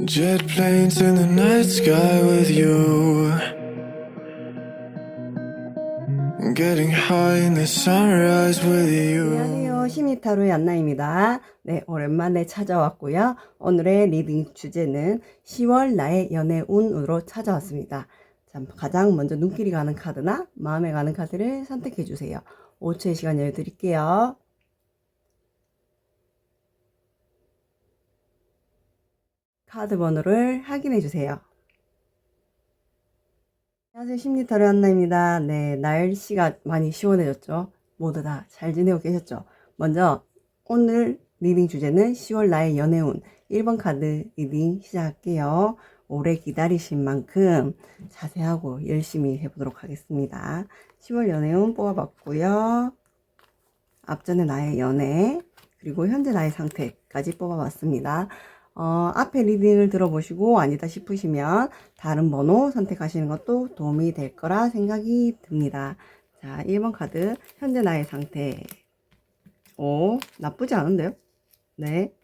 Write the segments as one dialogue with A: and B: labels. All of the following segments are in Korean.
A: Jet planes in the night sky with you, getting high in the sunrise with you.
B: 안녕하세요. 시미타로의 안나입니다. 네, 오랜만에 찾아왔고요. 오늘의 리딩 주제는 10월 나의 연애운으로 찾아왔습니다. 자, 가장 먼저 눈길이 가는 카드나 마음에 가는 카드를 선택해 주세요. 5초의 시간 열드릴게요. 카드 번호를 확인해 주세요. 안녕하세요. 심리타로의 안나입니다. 네, 날씨가 많이 시원해졌죠? 모두 다 잘 지내고 계셨죠? 먼저 오늘 리딩 주제는 10월 나의 연애운 1번 카드 리딩 시작할게요. 오래 기다리신 만큼 자세하고 열심히 해보도록 하겠습니다. 10월 연애운 뽑아봤고요. 앞전에 나의 연애 그리고 현재 나의 상태까지 뽑아봤습니다. 앞에 리딩을 들어보시고 아니다 싶으시면 다른 번호 선택하시는 것도 도움이 될 거라 생각이 듭니다. 자, 1번 카드 현재 나의 상태. 오, 나쁘지 않은데요? 네.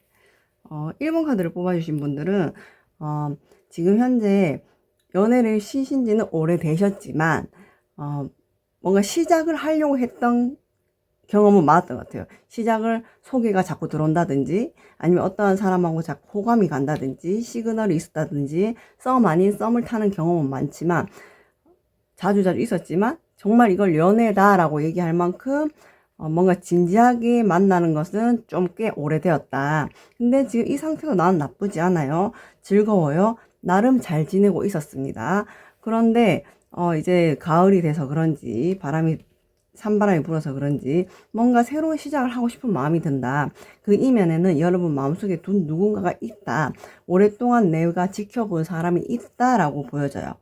B: 1번 카드를 뽑아주신 분들은 지금 현재 연애를 쉬신 지는 오래되셨지만 뭔가 시작을 하려고 했던 경험은 많았던 것 같아요. 시작을 소개가 자꾸 들어온다든지 아니면 어떠한 사람하고 자꾸 호감이 간다든지 시그널이 있었다든지 썸 아닌 썸을 타는 경험은 많지만 자주자주 있었지만 정말 이걸 연애다라고 얘기할 만큼 뭔가 진지하게 만나는 것은 좀 꽤 오래되었다. 근데 지금 이 상태도 나는 나쁘지 않아요. 즐거워요. 나름 잘 지내고 있었습니다. 그런데 이제 가을이 돼서 그런지 찬바람이 불어서 그런지 뭔가 새로운 시작을 하고 싶은 마음이 든다. 그 이면에는 여러분 마음속에 둔 누군가가 있다. 오랫동안 내가 지켜본 사람이 있다라고 보여져요.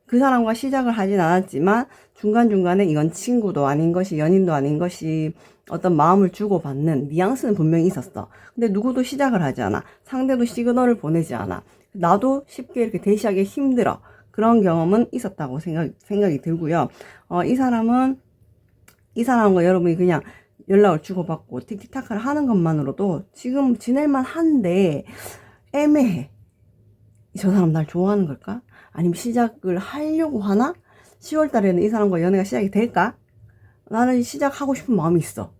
B: 그 사람과 시작을 하진 않았지만 중간중간에 이건 친구도 아닌 것이 연인도 아닌 것이 어떤 마음을 주고받는 뉘앙스는 분명히 있었어. 근데 누구도 시작을 하지 않아. 상대도 시그널을 보내지 않아. 나도 쉽게 이렇게 대시하기 힘들어. 그런 경험은 있었다고 생각이 들고요. 이 사람과 여러분이 그냥 연락을 주고받고 틱틱타카를 하는 것만으로도 지금 지낼만 한데 애매해. 저 사람 날 좋아하는 걸까? 아니면 시작을 하려고 하나? 10월 달에는 이 사람과 연애가 시작이 될까? 나는 시작하고 싶은 마음이 있어.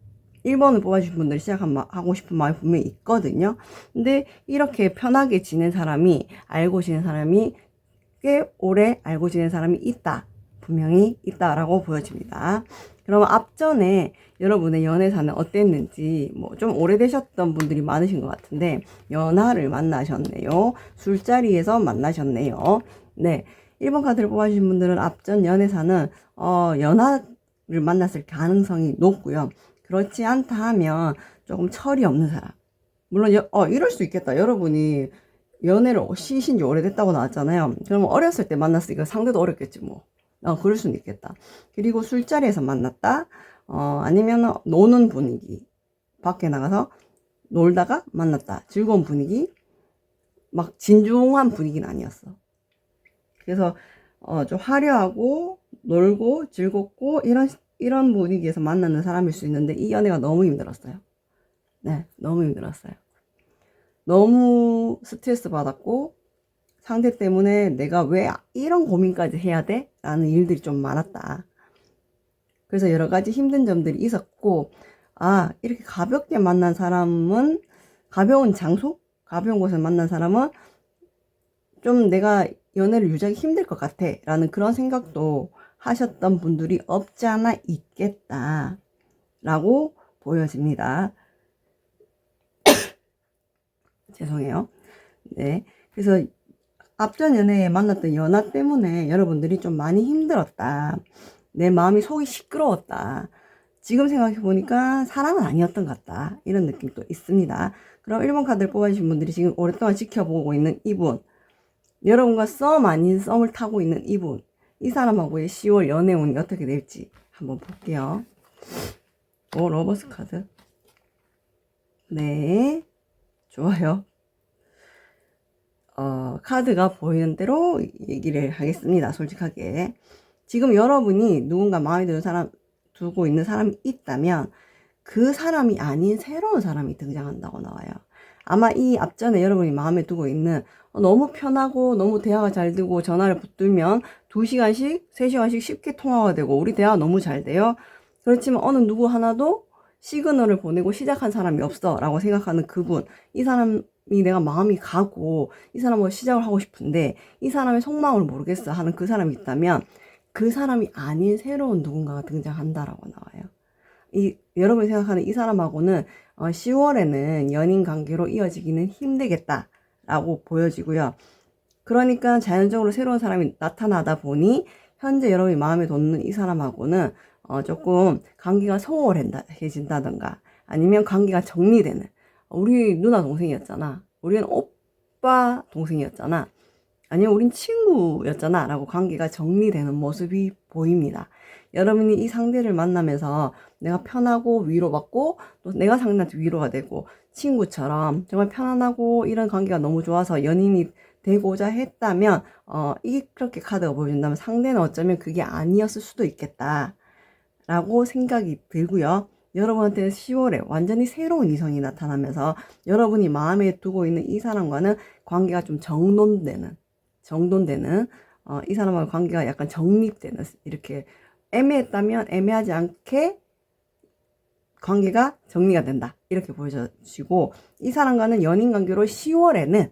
B: 1번을 뽑아주신 분들이 시작하고 싶은 마음이 분명히 있거든요. 근데 이렇게 편하게 지낸 사람이, 알고 지낸 사람이 꽤 오래 알고 지낸 사람이 있다. 분명히 있다라고 보여집니다. 그러면 앞전에 여러분의 연애사는 어땠는지 좀 오래되셨던 분들이 많으신 것 같은데 연하를 만나셨네요. 술자리에서 만나셨네요. 네, 1번 카드를 뽑아주신 분들은 앞전 연애사는 연하를 만났을 가능성이 높고요. 그렇지 않다 하면 조금 철이 없는 사람. 물론 이럴 수 있겠다. 여러분이 연애를 쉬신 지 오래됐다고 나왔잖아요. 그러면 어렸을 때 만났으니까 상대도 어렸겠지 뭐. 그럴 수는 있겠다. 그리고 술자리에서 만났다. 아니면 노는 분위기. 밖에 나가서 놀다가 만났다. 즐거운 분위기. 막 진중한 분위기는 아니었어. 그래서 좀 화려하고 놀고 즐겁고 이런 분위기에서 만나는 사람일 수 있는데 이 연애가 너무 힘들었어요. 네, 너무 힘들었어요. 너무 스트레스 받았고 상대 때문에 내가 왜 이런 고민까지 해야 돼? 라는 일들이 좀 많았다. 그래서 여러 가지 힘든 점들이 있었고 이렇게 가볍게 만난 사람은 가벼운 장소? 가벼운 곳에서 만난 사람은 좀 내가 연애를 유지하기 힘들 것 같아 라는 그런 생각도 하셨던 분들이 없지 않아 있겠다 라고 보여집니다. 죄송해요. 네. 그래서 앞전 연애에 만났던 연하 때문에 여러분들이 좀 많이 힘들었다. 내 마음이 속이 시끄러웠다. 지금 생각해보니까 사람은 아니었던 것 같다. 이런 느낌도 있습니다. 그럼 1번 카드를 뽑아주신 분들이 지금 오랫동안 지켜보고 있는 이분, 여러분과 썸 아닌 썸을 타고 있는 이분, 이 사람하고의 10월 연애운이 어떻게 될지 한번 볼게요. 러버스 카드. 네, 좋아요. 카드가 보이는 대로 얘기를 하겠습니다. 솔직하게. 지금 여러분이 누군가 마음에 드는 사람, 두고 있는 사람이 있다면 그 사람이 아닌 새로운 사람이 등장한다고 나와요. 아마 이 앞전에 여러분이 마음에 두고 있는 너무 편하고 너무 대화가 잘 되고 전화를 붙들면 2시간씩, 3시간씩 쉽게 통화가 되고 우리 대화 너무 잘 돼요. 그렇지만 어느 누구 하나도 시그널을 보내고 시작한 사람이 없어 라고 생각하는 그분, 이 사람이 내가 마음이 가고 이 사람하고 시작을 하고 싶은데 이 사람의 속마음을 모르겠어 하는 그 사람이 있다면 그 사람이 아닌 새로운 누군가가 등장한다라고 나와요. 여러분이 생각하는 이 사람하고는 10월에는 연인 관계로 이어지기는 힘들겠다라고 보여지고요. 그러니까 자연적으로 새로운 사람이 나타나다 보니 현재 여러분이 마음에 돋는 이 사람하고는 조금 관계가 소홀해진다던가 아니면 관계가 정리되는, 우리 누나 동생이었잖아, 우리는 오빠 동생이었잖아, 아니면 우린 친구였잖아 라고 관계가 정리되는 모습이 보입니다. 여러분이 이 상대를 만나면서 내가 편하고 위로받고 또 내가 상대한테 위로가 되고 친구처럼 정말 편안하고 이런 관계가 너무 좋아서 연인이 되고자 했다면 이렇게 카드가 보여준다면 상대는 어쩌면 그게 아니었을 수도 있겠다 라고 생각이 들고요. 여러분한테는 10월에 완전히 새로운 이성이 나타나면서 여러분이 마음에 두고 있는 이 사람과는 관계가 좀 정돈되는 이 사람과 관계가 약간 정립되는, 이렇게 애매했다면 애매하지 않게 관계가 정리가 된다 이렇게 보여지고, 이 사람과는 연인 관계로 10월에는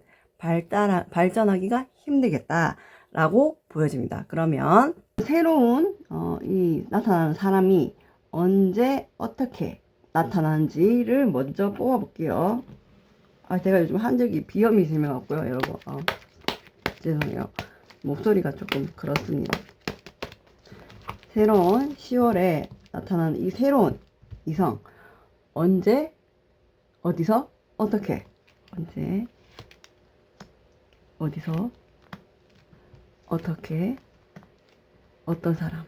B: 발전하기가 힘들겠다라고 보여집니다. 그러면 새로운 이 나타나는 사람이 언제 어떻게 나타나는지를 먼저 뽑아볼게요. 제가 요즘 한적이 비염이 심해갖고요 여러분, 죄송해요. 목소리가 조금 그렇습니다. 새로운 10월에 나타나는 이 새로운 이성, 언제, 어디서, 어떻게, 언제, 어디서, 어떻게, 어떤 사람,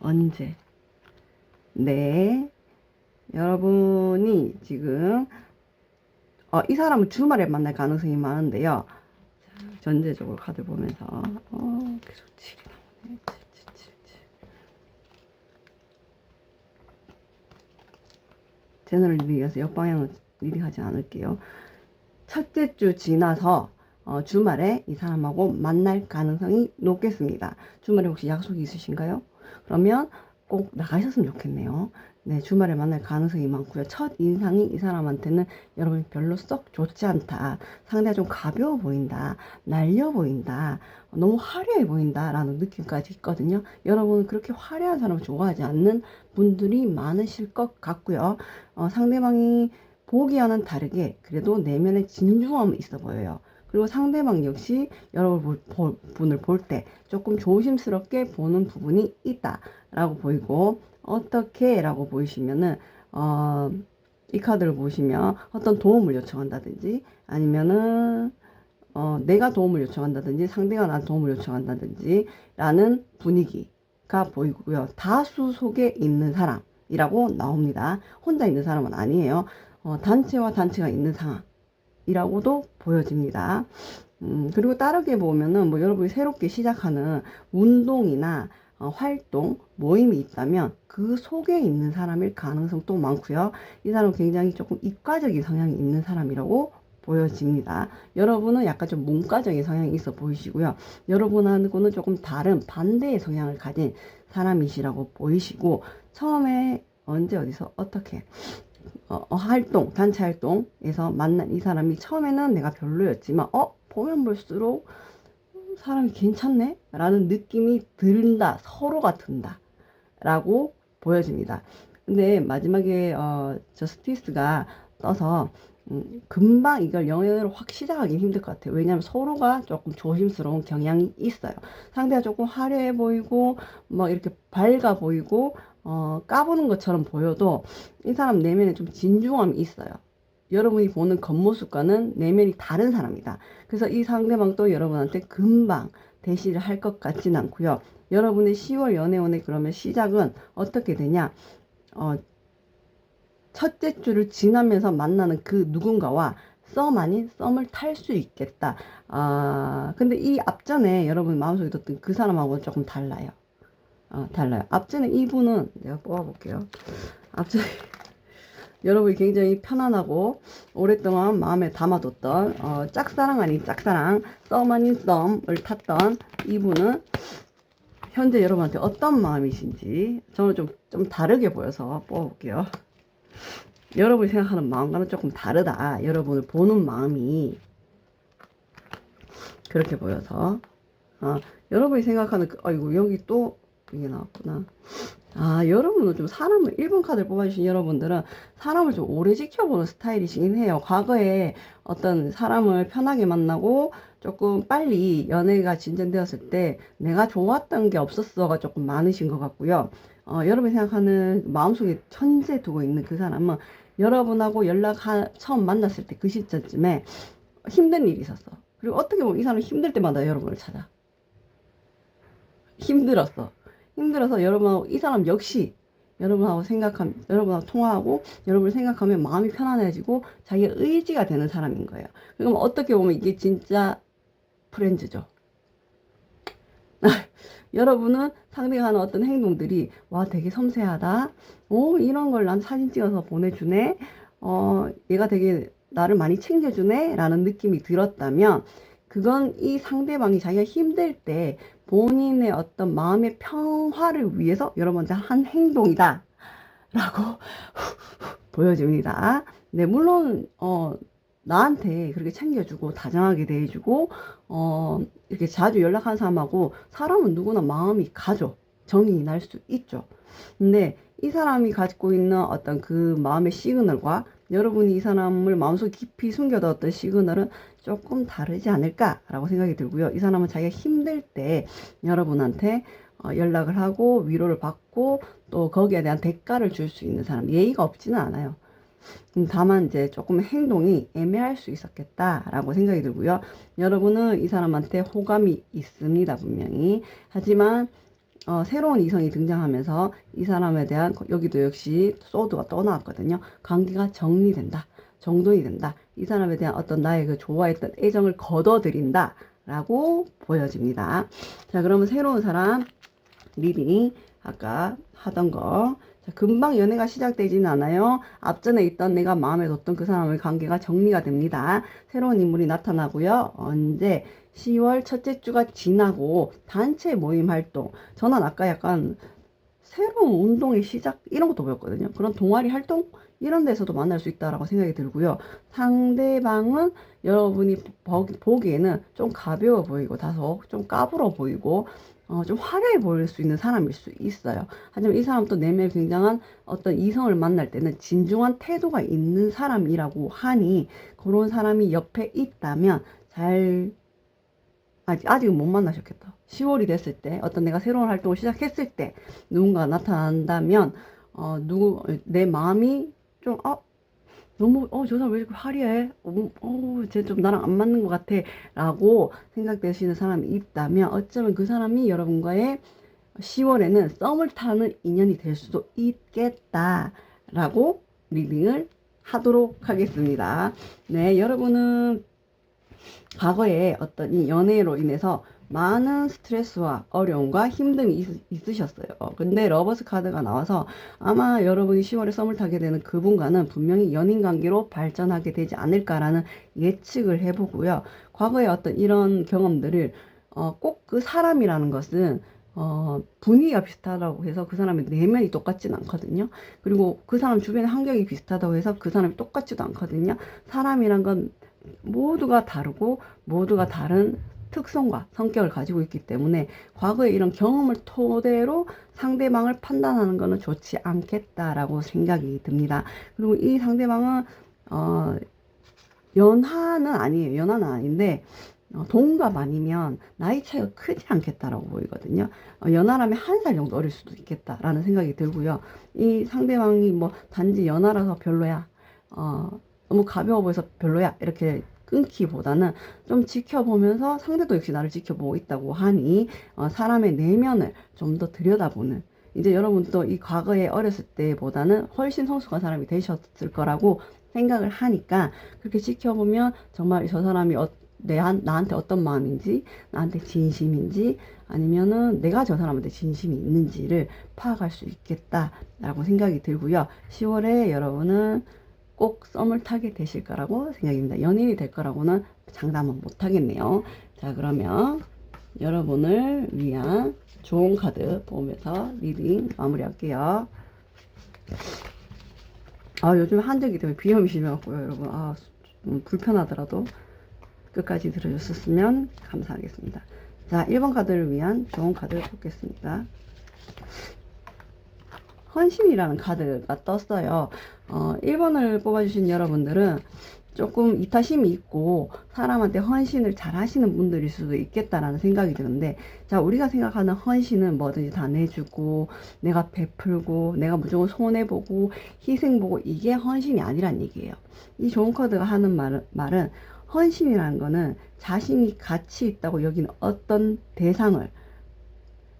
B: 언제. 네, 여러분이 지금 이 사람은 주말에 만날 가능성이 많은데요. 전체적으로 카드 보면서 계속 치기 나오네. 제너럴 리딩이어서 역방향은 리딩하지 않을게요. 첫째 주 지나서 주말에 이 사람하고 만날 가능성이 높겠습니다. 주말에 혹시 약속이 있으신가요? 그러면 꼭 나가셨으면 좋겠네요. 네, 주말에 만날 가능성이 많고요. 첫 인상이 이 사람한테는 여러분 별로 썩 좋지 않다. 상대가 좀 가벼워 보인다. 날려 보인다. 너무 화려해 보인다. 라는 느낌까지 있거든요. 여러분은 그렇게 화려한 사람을 좋아하지 않는 분들이 많으실 것 같고요. 상대방이 보기와는 다르게 그래도 내면에 진중함이 있어 보여요. 그리고 상대방 역시 여러분을 볼 때 조금 조심스럽게 보는 부분이 있다라고 보이고, 어떻게 라고 보이시면은 이 카드를 보시면 어떤 도움을 요청한다든지 아니면은 내가 도움을 요청한다든지 상대가 나한테 도움을 요청한다든지 라는 분위기가 보이고요. 다수 속에 있는 사람이라고 나옵니다. 혼자 있는 사람은 아니에요. 단체와 단체가 있는 상황이라고도 보여집니다. 그리고 다르게 보면은 여러분이 새롭게 시작하는 운동이나 활동, 모임이 있다면 그 속에 있는 사람일 가능성도 많고요. 이 사람은 굉장히 조금 이과적인 성향이 있는 사람이라고 보여집니다. 여러분은 약간 좀 문과적인 성향이 있어 보이시고요. 여러분하고는 조금 다른 반대의 성향을 가진 사람이시라고 보이시고, 처음에 언제 어디서 어떻게 활동, 단체 활동에서 만난 이 사람이 처음에는 내가 별로였지만 보면 볼수록 사람이 괜찮네? 라는 느낌이 든다. 서로가 든다. 라고 보여집니다. 근데 마지막에 저스티스가 떠서 금방 이걸 연애를 확 시작하기 힘들 것 같아요. 왜냐하면 서로가 조금 조심스러운 경향이 있어요. 상대가 조금 화려해 보이고 이렇게 밝아 보이고 까부는 것처럼 보여도 이 사람 내면에 좀 진중함이 있어요. 여러분이 보는 겉모습과는 내면이 다른 사람이다. 그래서 이 상대방도 여러분한테 금방 대시를 할 것 같진 않고요. 여러분의 10월 연애운의 그러면 시작은 어떻게 되냐? 첫째 주를 지나면서 만나는 그 누군가와 썸 아닌 썸을 탈 수 있겠다. 근데 이 앞전에 여러분 마음속에 뒀던 그 사람하고는 조금 달라요. 달라요. 앞전에 이분은 내가 뽑아볼게요. 앞전에 여러분이 굉장히 편안하고 오랫동안 마음에 담아뒀던 짝사랑 아닌 짝사랑, 썸 아닌 썸을 탔던 이분은 현재 여러분한테 어떤 마음이신지 저는 좀 다르게 보여서 뽑아볼게요. 여러분이 생각하는 마음과는 조금 다르다. 여러분을 보는 마음이 그렇게 보여서 여러분이 생각하는 아이고 여기 또 이게 나왔구나. 여러분은 좀 사람을 1번 카드를 뽑아주신 여러분들은 사람을 좀 오래 지켜보는 스타일이시긴 해요. 과거에 어떤 사람을 편하게 만나고 조금 빨리 연애가 진전되었을 때 내가 좋았던 게 없었어가 조금 많으신 것 같고요. 여러분이 생각하는 마음속에 천재 두고 있는 그 사람은 여러분하고 처음 만났을 때 그 시점쯤에 힘든 일이 있었어. 그리고 어떻게 보면 이 사람은 힘들 때마다 여러분을 찾아. 힘들어서 여러분하고 이 사람 역시 여러분하고 통화하고 여러분을 생각하면 마음이 편안해지고 자기의 의지가 되는 사람인 거예요. 그럼 어떻게 보면 이게 진짜 프렌즈죠. 여러분은 상대가 하는 어떤 행동들이 와 되게 섬세하다. 이런 걸 난 사진 찍어서 보내주네. 얘가 되게 나를 많이 챙겨주네 라는 느낌이 들었다면 그건 이 상대방이 자기가 힘들 때 본인의 어떤 마음의 평화를 위해서 여러분한테 한 행동이다 라고 보여집니다. 네, 물론 나한테 그렇게 챙겨주고 다정하게 대해주고 이렇게 자주 연락하는 사람하고 사람은 누구나 마음이 가죠. 정이 날 수 있죠. 근데 이 사람이 가지고 있는 어떤 그 마음의 시그널과 여러분이 이 사람을 마음속 깊이 숨겨뒀던 시그널은 조금 다르지 않을까라고 생각이 들고요. 이 사람은 자기가 힘들 때 여러분한테 연락을 하고 위로를 받고 또 거기에 대한 대가를 줄 수 있는 사람, 예의가 없지는 않아요. 다만 이제 조금 행동이 애매할 수 있었겠다라고 생각이 들고요. 여러분은 이 사람한테 호감이 있습니다, 분명히. 하지만 새로운 이성이 등장하면서 이 사람에 대한 여기도 역시 소드가 또 나왔거든요. 관계가 정리된다. 정돈이 된다. 이 사람에 대한 어떤 나의 그 좋아했던 애정을 거둬들인다 라고 보여집니다. 자, 그러면 새로운 사람 리딩 아까 하던 거 자, 금방 연애가 시작되지는 않아요. 앞전에 있던 내가 마음에 뒀던 그 사람의 관계가 정리가 됩니다. 새로운 인물이 나타나고요. 언제 10월 첫째 주가 지나고 단체 모임 활동 저는 아까 약간 새로운 운동의 시작 이런 것도 보였거든요. 그런 동아리 활동 이런 데서도 만날 수 있다라고 생각이 들고요. 상대방은 여러분이 보기에는 좀 가벼워 보이고 다소 좀 까불어 보이고 좀 화려해 보일 수 있는 사람일 수 있어요. 하지만 이 사람 또 내면에 굉장한 어떤 이성을 만날 때는 진중한 태도가 있는 사람이라고 하니 그런 사람이 옆에 있다면 아직은 못 만나셨겠다. 10월이 됐을 때 어떤 내가 새로운 활동을 시작했을 때 누군가 나타난다면 내 마음이 좀 너무 저 사람 왜 이렇게 화려해? 쟤 좀 나랑 안 맞는 것 같아 라고 생각되시는 사람이 있다면 어쩌면 그 사람이 여러분과의 10월에는 썸을 타는 인연이 될 수도 있겠다 라고 리딩을 하도록 하겠습니다. 네, 여러분은 과거에 어떤 이 연애로 인해서 많은 스트레스와 어려움과 힘듦이 있으셨어요. 근데 러버스 카드가 나와서 아마 여러분이 10월에 썸을 타게 되는 그분과는 분명히 연인 관계로 발전하게 되지 않을까라는 예측을 해보고요. 과거에 어떤 이런 경험들을 꼭 그 사람이라는 것은 분위기가 비슷하다고 해서 그 사람의 내면이 똑같지는 않거든요. 그리고 그 사람 주변의 환경이 비슷하다고 해서 그 사람이 똑같지도 않거든요. 사람이란 건 모두가 다르고 모두가 다른 특성과 성격을 가지고 있기 때문에 과거의 이런 경험을 토대로 상대방을 판단하는 것은 좋지 않겠다라고 생각이 듭니다. 그리고 이 상대방은 연하는 아니에요. 연하는 아닌데 동갑 아니면 나이 차이가 크지 않겠다라고 보이거든요. 연하라면 1살 정도 어릴 수도 있겠다라는 생각이 들고요. 이 상대방이 뭐 단지 연하라서 별로야. 너무 가벼워 보여서 별로야. 이렇게 끊기보다는 좀 지켜보면서 상대도 역시 나를 지켜보고 있다고 하니 사람의 내면을 좀 더 들여다보는 이제 여러분도 이 과거에 어렸을 때보다는 훨씬 성숙한 사람이 되셨을 거라고 생각을 하니까 그렇게 지켜보면 정말 저 사람이 나한테 어떤 마음인지, 나한테 진심인지, 아니면은 내가 저 사람한테 진심이 있는지를 파악할 수 있겠다라고 생각이 들고요. 10월에 여러분은 꼭 썸을 타게 되실 거라고 생각입니다. 연인이 될 거라고는 장담은 못 하겠네요. 자, 그러면 여러분을 위한 좋은 카드 보면서 리딩 마무리할게요. 요즘 한적이 때문에 비염이 심해갖고요, 여러분. 불편하더라도 끝까지 들어주셨으면 감사하겠습니다. 자, 1번 카드를 위한 좋은 카드를 뽑겠습니다. 헌신이라는 카드가 떴어요. 1번을 뽑아주신 여러분들은 조금 이타심이 있고 사람한테 헌신을 잘 하시는 분들일 수도 있겠다라는 생각이 드는데, 자, 우리가 생각하는 헌신은 뭐든지 다 내주고 내가 베풀고 내가 무조건 손해보고 희생보고, 이게 헌신이 아니란 얘기예요. 이 좋은 카드가 하는 말은 헌신이라는 거는 자신이 가치 있다고 여기는 어떤 대상을,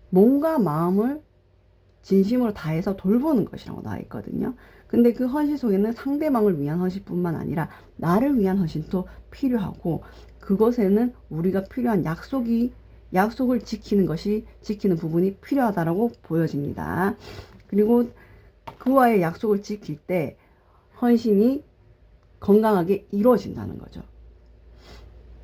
B: 몸과 마음을 진심으로 다해서 돌보는 것이라고 나와 있거든요. 근데 그 헌신 속에는 상대방을 위한 헌신뿐만 아니라 나를 위한 헌신도 필요하고, 그것에는 우리가 필요한 약속을 지키는 부분이 필요하다라고 보여집니다. 그리고 그와의 약속을 지킬 때 헌신이 건강하게 이루어진다는 거죠.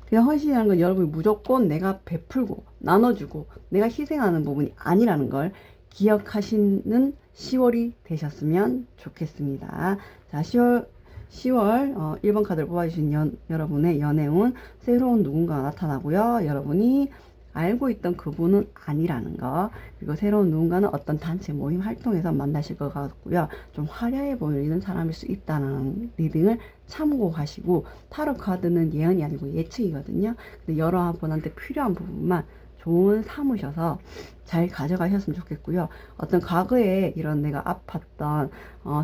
B: 그냥 헌신이라는 건 여러분이 무조건 내가 베풀고 나눠주고 내가 희생하는 부분이 아니라는 걸 기억하시는 10월이 되셨으면 좋겠습니다. 자, 10월 1번 카드를 뽑아주신 여러분의 연애운, 새로운 누군가가 나타나고요. 여러분이 알고 있던 그분은 아니라는 거, 그리고 새로운 누군가는 어떤 단체 모임 활동에서 만나실 것 같고요. 좀 화려해 보이는 사람일 수 있다는 리딩을 참고하시고, 타로 카드는 예언이 아니고 예측이거든요. 근데 여러분한테 필요한 부분만 좋은 삼으셔서 잘 가져가셨으면 좋겠고요. 어떤 과거에 이런 내가 아팠던,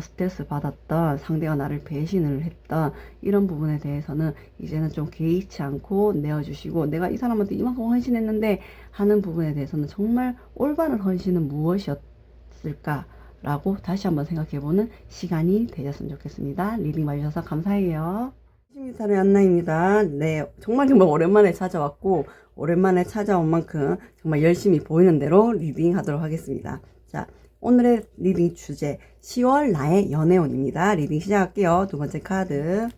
B: 스트레스 받았던, 상대가 나를 배신을 했던 이런 부분에 대해서는 이제는 좀 개의치 않고 내어주시고, 내가 이 사람한테 이만큼 헌신했는데 하는 부분에 대해서는 정말 올바른 헌신은 무엇이었을까 라고 다시 한번 생각해보는 시간이 되셨으면 좋겠습니다. 리딩 봐주셔서 감사해요. 신미사의 안나입니다. 네, 정말 오랜만에 찾아왔고, 오랜만에 찾아온 만큼 정말 열심히 보이는 대로 리딩 하도록 하겠습니다. 자, 오늘의 리딩 주제 10월 나의 연애운입니다. 리딩 시작할게요. 두 번째 카드,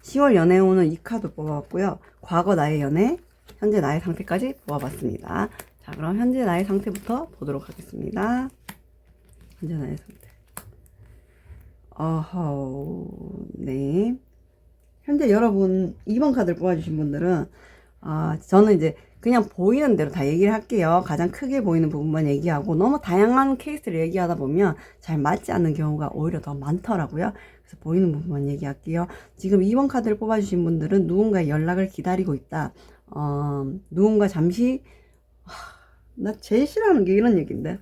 B: 10월 연애운은 이 카드 뽑아봤고요. 과거 나의 연애, 현재 나의 상태까지 뽑아봤습니다. 자, 그럼 현재 나의 상태부터 보도록 하겠습니다. 현재 나의 상태. 네. 현재 여러분 2번 카드를 뽑아주신 분들은, 저는 이제 그냥 보이는 대로 다 얘기를 할게요. 가장 크게 보이는 부분만 얘기하고, 너무 다양한 케이스를 얘기하다 보면 잘 맞지 않는 경우가 오히려 더 많더라고요. 그래서 보이는 부분만 얘기할게요. 지금 2번 카드를 뽑아주신 분들은 누군가의 연락을 기다리고 있다. 누군가 잠시, 나 제일 싫어하는 게 이런 얘기인데.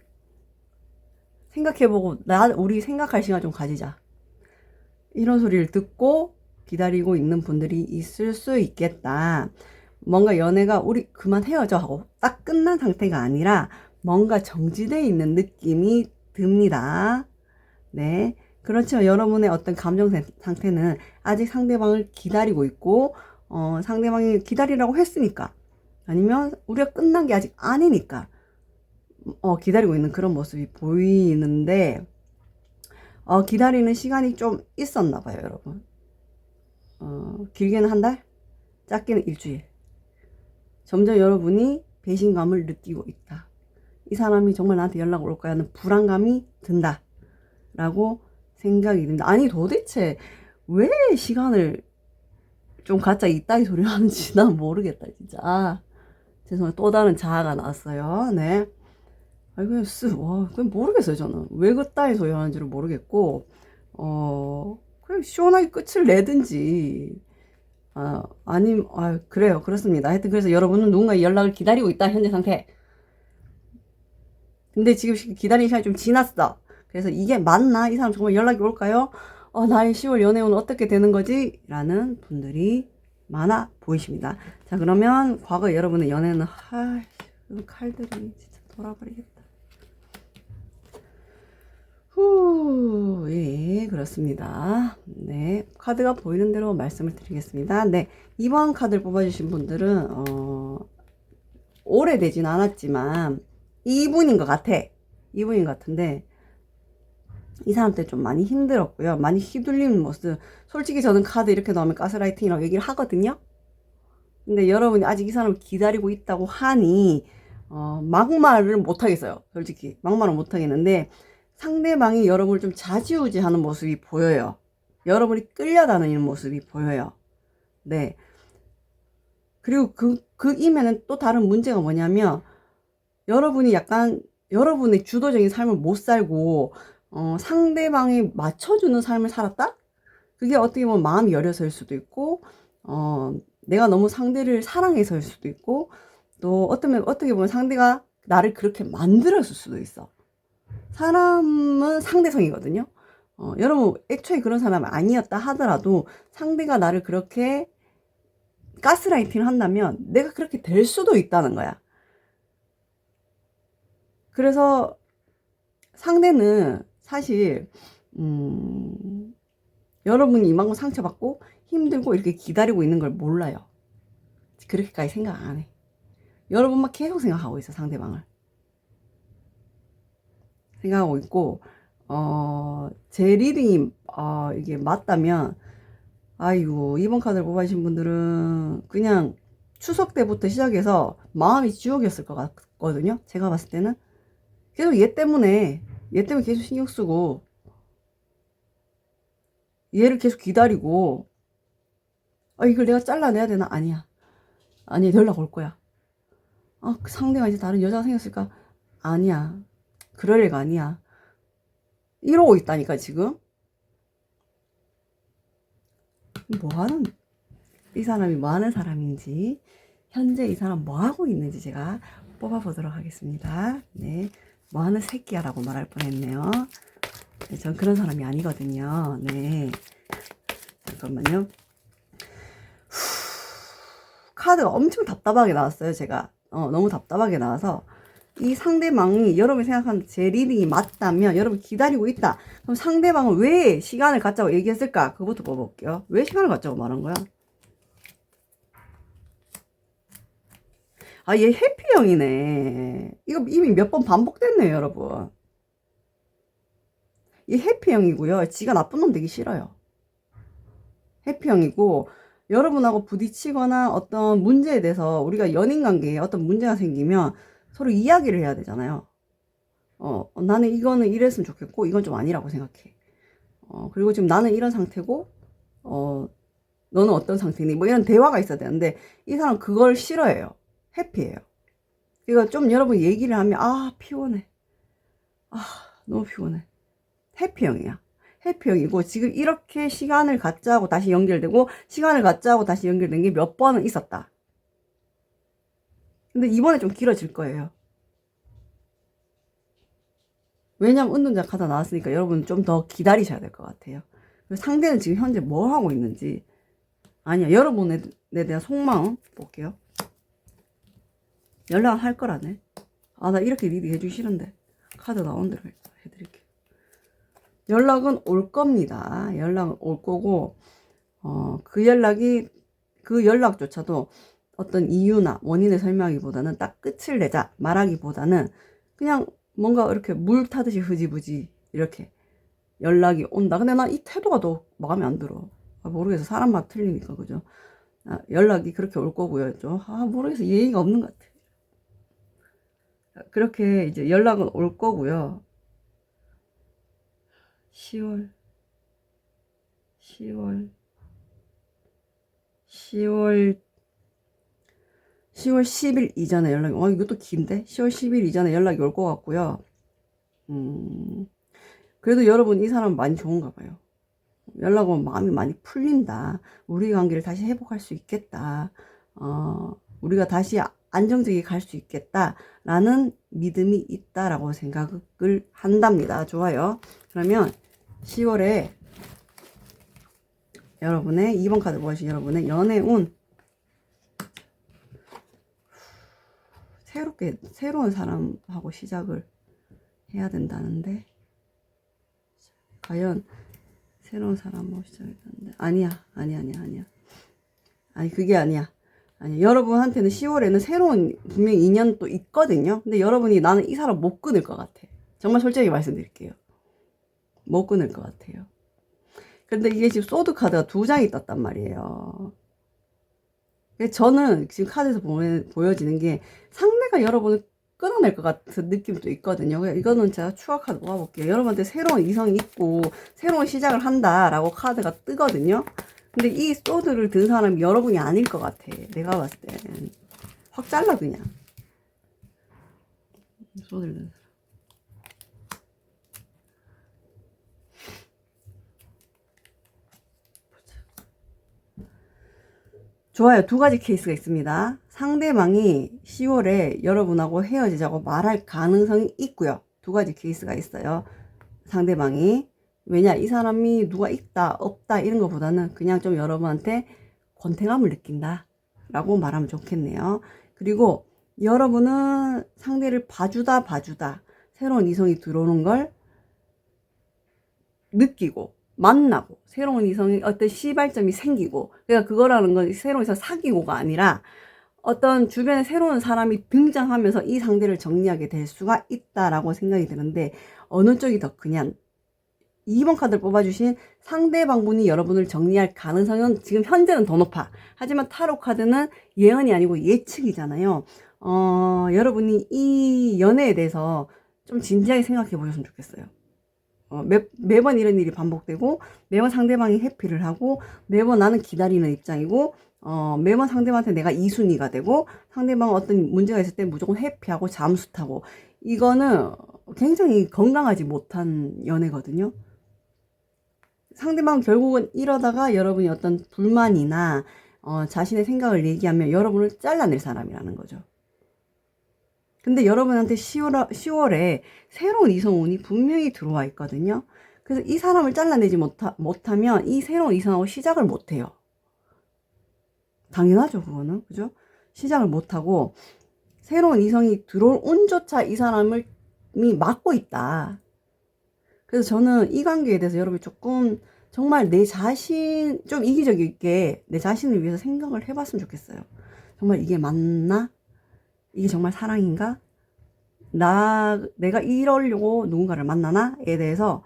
B: 생각해보고, 우리 생각할 시간 좀 가지자. 이런 소리를 듣고 기다리고 있는 분들이 있을 수 있겠다. 뭔가 연애가 우리 그만 헤어져 하고 딱 끝난 상태가 아니라 뭔가 정지되어 있는 느낌이 듭니다. 네. 그렇지만 여러분의 어떤 감정 상태는 아직 상대방을 기다리고 있고, 상대방이 기다리라고 했으니까, 아니면 우리가 끝난 게 아직 아니니까, 기다리고 있는 그런 모습이 보이는데, 기다리는 시간이 좀 있었나 봐요, 여러분. 길게는 한 달? 짧게는 일주일. 점점 여러분이 배신감을 느끼고 있다. 이 사람이 정말 나한테 연락 올까 하는 불안감이 든다. 라고 생각이 듭니다. 아니, 도대체 왜 시간을 좀 갖자 이따위 소리 하는지 난 모르겠다, 진짜. 죄송해요. 또 다른 자아가 나왔어요. 네. 아니, 그냥 모르겠어요, 저는. 왜 그따위 소리 하는지를 모르겠고, 그냥 시원하게 끝을 내든지, 그래요. 그렇습니다. 하여튼, 그래서 여러분은 누군가의 연락을 기다리고 있다, 현재 상태. 근데 지금 기다리는 시간이 좀 지났어. 그래서 이게 맞나? 이 사람 정말 연락이 올까요? 나의 10월 연애운은 어떻게 되는 거지? 라는 분들이 많아 보이십니다. 자, 그러면 과거 여러분의 연애는, 칼들이 진짜 돌아버리겠다. 예, 그렇습니다. 네, 카드가 보이는 대로 말씀을 드리겠습니다. 네, 이번 카드를 뽑아주신 분들은, 오래되진 않았지만, 이분인 것 같아. 이분인 것 같은데, 이 사람 때 좀 많이 힘들었고요. 많이 휘둘리는 모습. 솔직히 저는 카드 이렇게 나오면 가스라이팅이라고 얘기를 하거든요. 근데 여러분이 아직 이 사람을 기다리고 있다고 하니, 막말을 못하겠어요. 솔직히. 막말은 못하겠는데, 상대방이 여러분을 좀 좌지우지하는 모습이 보여요. 여러분이 끌려다니는 모습이 보여요. 네. 그리고 그 임에는 또 다른 문제가 뭐냐면, 여러분이 약간, 여러분의 주도적인 삶을 못 살고, 상대방이 맞춰주는 삶을 살았다? 그게 어떻게 보면 마음이 여려서일 수도 있고, 내가 너무 상대를 사랑해서일 수도 있고, 또 어떻게 보면 상대가 나를 그렇게 만들었을 수도 있어. 사람은 상대성이거든요. 여러분, 애초에 그런 사람은 아니었다 하더라도 상대가 나를 그렇게 가스라이팅을 한다면 내가 그렇게 될 수도 있다는 거야. 그래서 상대는 사실, 여러분이 이만큼 상처받고 힘들고 이렇게 기다리고 있는 걸 몰라요. 그렇게까지 생각 안 해. 여러분만 계속 생각하고 있어, 상대방을. 생각하고 있고, 제 리딩이, 이게 맞다면, 아이고, 이번 카드를 뽑아주신 분들은 그냥 추석 때부터 시작해서 마음이 지옥이었을 것 같거든요. 제가 봤을 때는. 계속 얘 때문에 계속 신경 쓰고, 얘를 계속 기다리고, 이걸 내가 잘라내야 되나? 아니야. 아니야, 연락 올 거야. 그 상대가 이제 다른 여자가 생겼을까? 아니야. 그럴 애가 아니야. 이러고 있다니까, 지금. 이 사람이 뭐 하는 사람인지, 현재 이 사람 뭐 하고 있는지 제가 뽑아보도록 하겠습니다. 네. 뭐 하는 새끼야라고 말할 뻔했네요. 네, 전 그런 사람이 아니거든요. 네. 잠깐만요. 카드가 엄청 답답하게 나왔어요, 제가. 너무 답답하게 나와서. 이 상대방이 여러분이 생각하는 제 리딩이 맞다면 여러분 기다리고 있다. 그럼 상대방은 왜 시간을 갖자고 얘기했을까? 그것도 뽑아볼게요. 왜 시간을 갖자고 말한 거야? 얘 해피형이네. 이거 이미 몇 번 반복됐네요, 여러분. 얘 해피형이고요. 지가 나쁜 놈 되기 싫어요. 해피형이고, 여러분하고 부딪히거나 어떤 문제에 대해서 우리가 연인 관계에 어떤 문제가 생기면 서로 이야기를 해야 되잖아요. 나는 이거는 이랬으면 좋겠고, 이건 좀 아니라고 생각해. 그리고 지금 나는 이런 상태고, 너는 어떤 상태니? 뭐 이런 대화가 있어야 되는데, 이 사람 그걸 싫어해요. 해피해요. 그러니까 좀 여러분 얘기를 하면, 피곤해. 너무 피곤해. 해피형이야. 해피형이고, 지금 이렇게 시간을 갖자고 다시 연결되고, 시간을 갖자고 다시 연결된 게 몇 번은 있었다. 근데 이번에 좀 길어질 거예요. 왜냐면 운동자 카드 나왔으니까 여러분 좀 더 기다리셔야 될 것 같아요. 상대는 지금 현재 뭐 하고 있는지. 아니야, 여러분에 대한 속마음 볼게요. 연락할 거라네. 나 이렇게 리딩 해주기 싫은데. 카드 나온 대로 해드릴게요. 연락은 올 겁니다. 연락은 올 거고, 그 연락조차도 어떤 이유나 원인을 설명하기보다는 딱 끝을 내자 말하기보다는 그냥 뭔가 이렇게 물 타듯이 흐지부지 이렇게 연락이 온다. 근데 나 이 태도가 더 마음에 안 들어. 모르겠어. 사람마다 틀리니까, 그죠? 연락이 그렇게 올 거고요. 좀, 모르겠어. 예의가 없는 것 같아. 그렇게 이제 연락은 올 거고요. 10월 10일 이전에 연락이, 이것도 긴데? 10월 10일 이전에 연락이 올 것 같고요. 그래도 여러분, 이 사람 많이 좋은가 봐요. 연락 오면 마음이 많이 풀린다. 우리 관계를 다시 회복할 수 있겠다. 우리가 다시 안정적이게 갈 수 있겠다. 라는 믿음이 있다라고 생각을 한답니다. 좋아요. 그러면 10월에 여러분의 2번 카드 보신 여러분의 연애운, 새로운 사람하고 시작을 해야 된다는데, 과연 새로운 사람하고 시작했는데 아니야. 아니 그게 아니야. 아니 여러분한테는 10월에는 새로운 분명히 인연 또 있거든요. 근데 여러분이 나는 이 사람 못 끊을 것 같아. 정말 솔직히 말씀드릴게요. 못 끊을 것 같아요. 근데 이게 지금 소드 카드가 2장이 떴단 말이에요. 저는 지금 카드에서 보여지는 게 상대가 여러분을 끊어낼 것 같은 느낌도 있거든요. 이거는 제가 추가 카드 모아볼게요. 여러분한테 새로운 이성이 있고 새로운 시작을 한다라고 카드가 뜨거든요. 근데 이 소드를 든 사람이 여러분이 아닐 것 같아. 내가 봤을 땐. 확 잘라 그냥. 소드를 든 사람. 좋아요. 2가지 케이스가 있습니다. 상대방이 10월에 여러분하고 헤어지자고 말할 가능성이 있고요. 2가지 케이스가 있어요. 상대방이. 왜냐, 이 사람이 누가 있다, 없다, 이런 것보다는 그냥 좀 여러분한테 권태감을 느낀다. 라고 말하면 좋겠네요. 그리고 여러분은 상대를 봐주다, 새로운 이성이 들어오는 걸 느끼고, 만나고, 새로운 이성이 어떤 시발점이 생기고, 그러니까 그거라는 건 새로운 이성 사귀고가 아니라 어떤 주변에 새로운 사람이 등장하면서 이 상대를 정리하게 될 수가 있다라고 생각이 드는데, 어느 쪽이 더 그냥 2번 카드를 뽑아주신 상대방 분이 여러분을 정리할 가능성은 지금 현재는 더 높아. 하지만 타로 카드는 예언이 아니고 예측이잖아요. 여러분이 이 연애에 대해서 좀 진지하게 생각해 보셨으면 좋겠어요. 매번 이런 일이 반복되고, 매번 상대방이 해피를 하고, 매번 나는 기다리는 입장이고, 매번 상대방한테 내가 2순위가 되고, 상대방은 어떤 문제가 있을 때 무조건 해피하고 잠수 타고, 이거는 굉장히 건강하지 못한 연애거든요. 상대방은 결국은 이러다가 여러분이 어떤 불만이나 자신의 생각을 얘기하면 여러분을 잘라낼 사람이라는 거죠. 근데 여러분한테 10월에 새로운 이성운이 분명히 들어와 있거든요. 그래서 이 사람을 잘라내지 못하면 이 새로운 이성하고 시작을 못해요. 당연하죠, 그거는. 그죠? 시작을 못하고 새로운 이성이 들어올 운조차 이 사람을 막고 있다. 그래서 저는 이 관계에 대해서 여러분이 조금 정말 내 자신, 좀 이기적이게 내 자신을 위해서 생각을 해봤으면 좋겠어요. 정말 이게 맞나? 이게 정말 사랑인가? 내가 이러려고 누군가를 만나나?에 대해서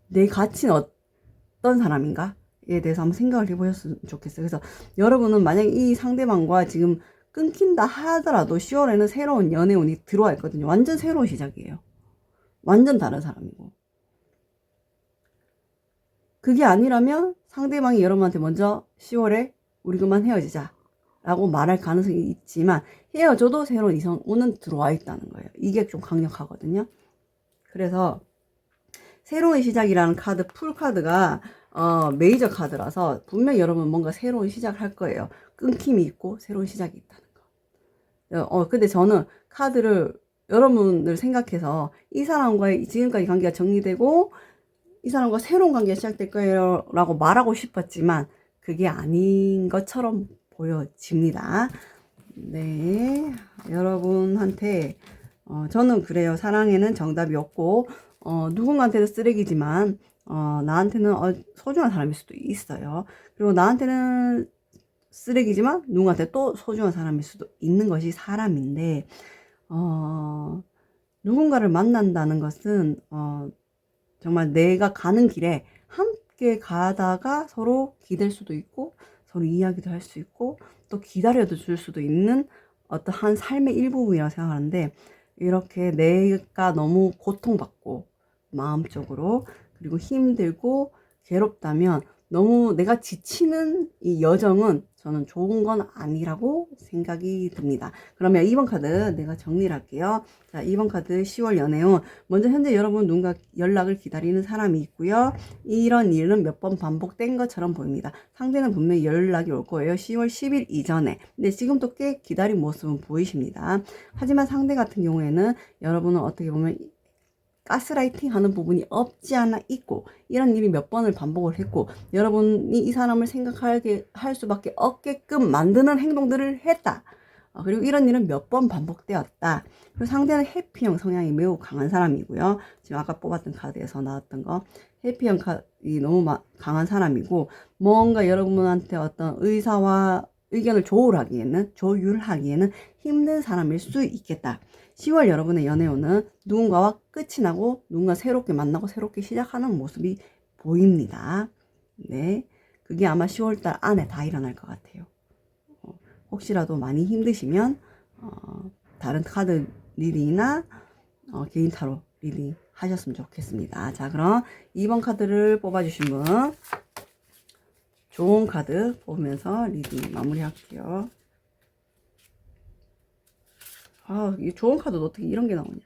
B: 내 가치는 어떤 사람인가? 에 대해서 한번 생각을 해보셨으면 좋겠어요. 그래서 여러분은 만약에 이 상대방과 지금 끊긴다 하더라도 10월에는 새로운 연애운이 들어와 있거든요. 완전 새로운 시작이에요. 완전 다른 사람이고. 그게 아니라면 상대방이 여러분한테 먼저 10월에 우리 그만 헤어지자 라고 말할 가능성이 있지만 헤어져도 새로운 이성운은 들어와 있다는 거예요. 이게 좀 강력하거든요. 그래서 새로운 시작이라는 카드, 풀카드가 메이저 카드라서 분명히 여러분 뭔가 새로운 시작을 할 거예요. 끊김이 있고 새로운 시작이 있다는 거. 근데 저는 카드를 여러분을 생각해서 이 사람과의 지금까지 관계가 정리되고 이 사람과 새로운 관계가 시작될 거예요 라고 말하고 싶었지만 그게 아닌 것처럼 보여집니다. 네, 여러분한테 저는 그래요. 사랑에는 정답이 없고 누군가한테는 쓰레기지만 나한테는 소중한 사람일 수도 있어요. 그리고 나한테는 쓰레기지만 누군가한테 또 소중한 사람일 수도 있는 것이 사람인데 누군가를 만난다는 것은 정말 내가 가는 길에 함께 가다가 서로 기댈 수도 있고 서로 이야기도 할 수 있고 또 기다려도 줄 수도 있는 어떠한 삶의 일부분이라고 생각하는데 이렇게 내가 너무 고통받고 마음적으로 그리고 힘들고 괴롭다면 너무 내가 지치는 이 여정은 저는 좋은 건 아니라고 생각이 듭니다. 그러면 2번 카드 내가 정리를 할게요. 자, 2번 카드 10월 연애운. 먼저 현재 여러분 누군가 연락을 기다리는 사람이 있고요. 이런 일은 몇 번 반복된 것처럼 보입니다. 상대는 분명히 연락이 올 거예요. 10월 10일 이전에. 근데 지금도 꽤 기다린 모습은 보이십니다. 하지만 상대 같은 경우에는 여러분은 어떻게 보면 가스라이팅 하는 부분이 없지 않아 있고 이런 일이 몇 번을 반복을 했고 여러분이 이 사람을 생각하게 할 수밖에 없게끔 만드는 행동들을 했다. 그리고 이런 일은 몇 번 반복되었다. 그리고 상대는 해피형 성향이 매우 강한 사람이고요. 지금 아까 뽑았던 카드에서 나왔던 거 해피한 카드이 너무 강한 사람이고, 뭔가 여러분한테 어떤 의사와 의견을 조율하기에는 힘든 사람일 수 있겠다. 10월 여러분의 연애운은 누군가와 끝이 나고 누군가 새롭게 만나고 새롭게 시작하는 모습이 보입니다. 네, 그게 아마 10월달 안에 다 일어날 것 같아요. 혹시라도 많이 힘드시면 다른 카드 리딩이나 개인 타로 리딩 하셨으면 좋겠습니다. 자, 그럼 2번 카드를 뽑아주신 분 좋은 카드 뽑으면서 리딩 마무리할게요. 이 좋은 카드도 어떻게 이런 게 나오냐.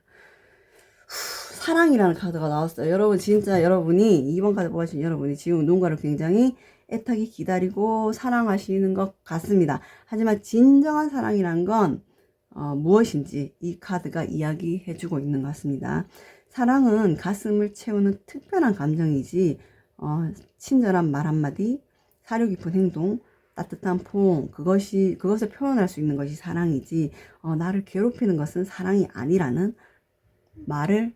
B: 사랑이라는 카드가 나왔어요. 여러분, 진짜 여러분이 2번 카드 뽑아주신 여러분이 지금 누군가를 굉장히 애타게 기다리고 사랑하시는 것 같습니다. 하지만 진정한 사랑이란 건 무엇인지 이 카드가 이야기해주고 있는 것 같습니다. 사랑은 가슴을 채우는 특별한 감정이지 친절한 말 한마디, 사려 깊은 행동, 따뜻한 포옹, 그것을 표현할 수 있는 것이 사랑이지 나를 괴롭히는 것은 사랑이 아니라는 말을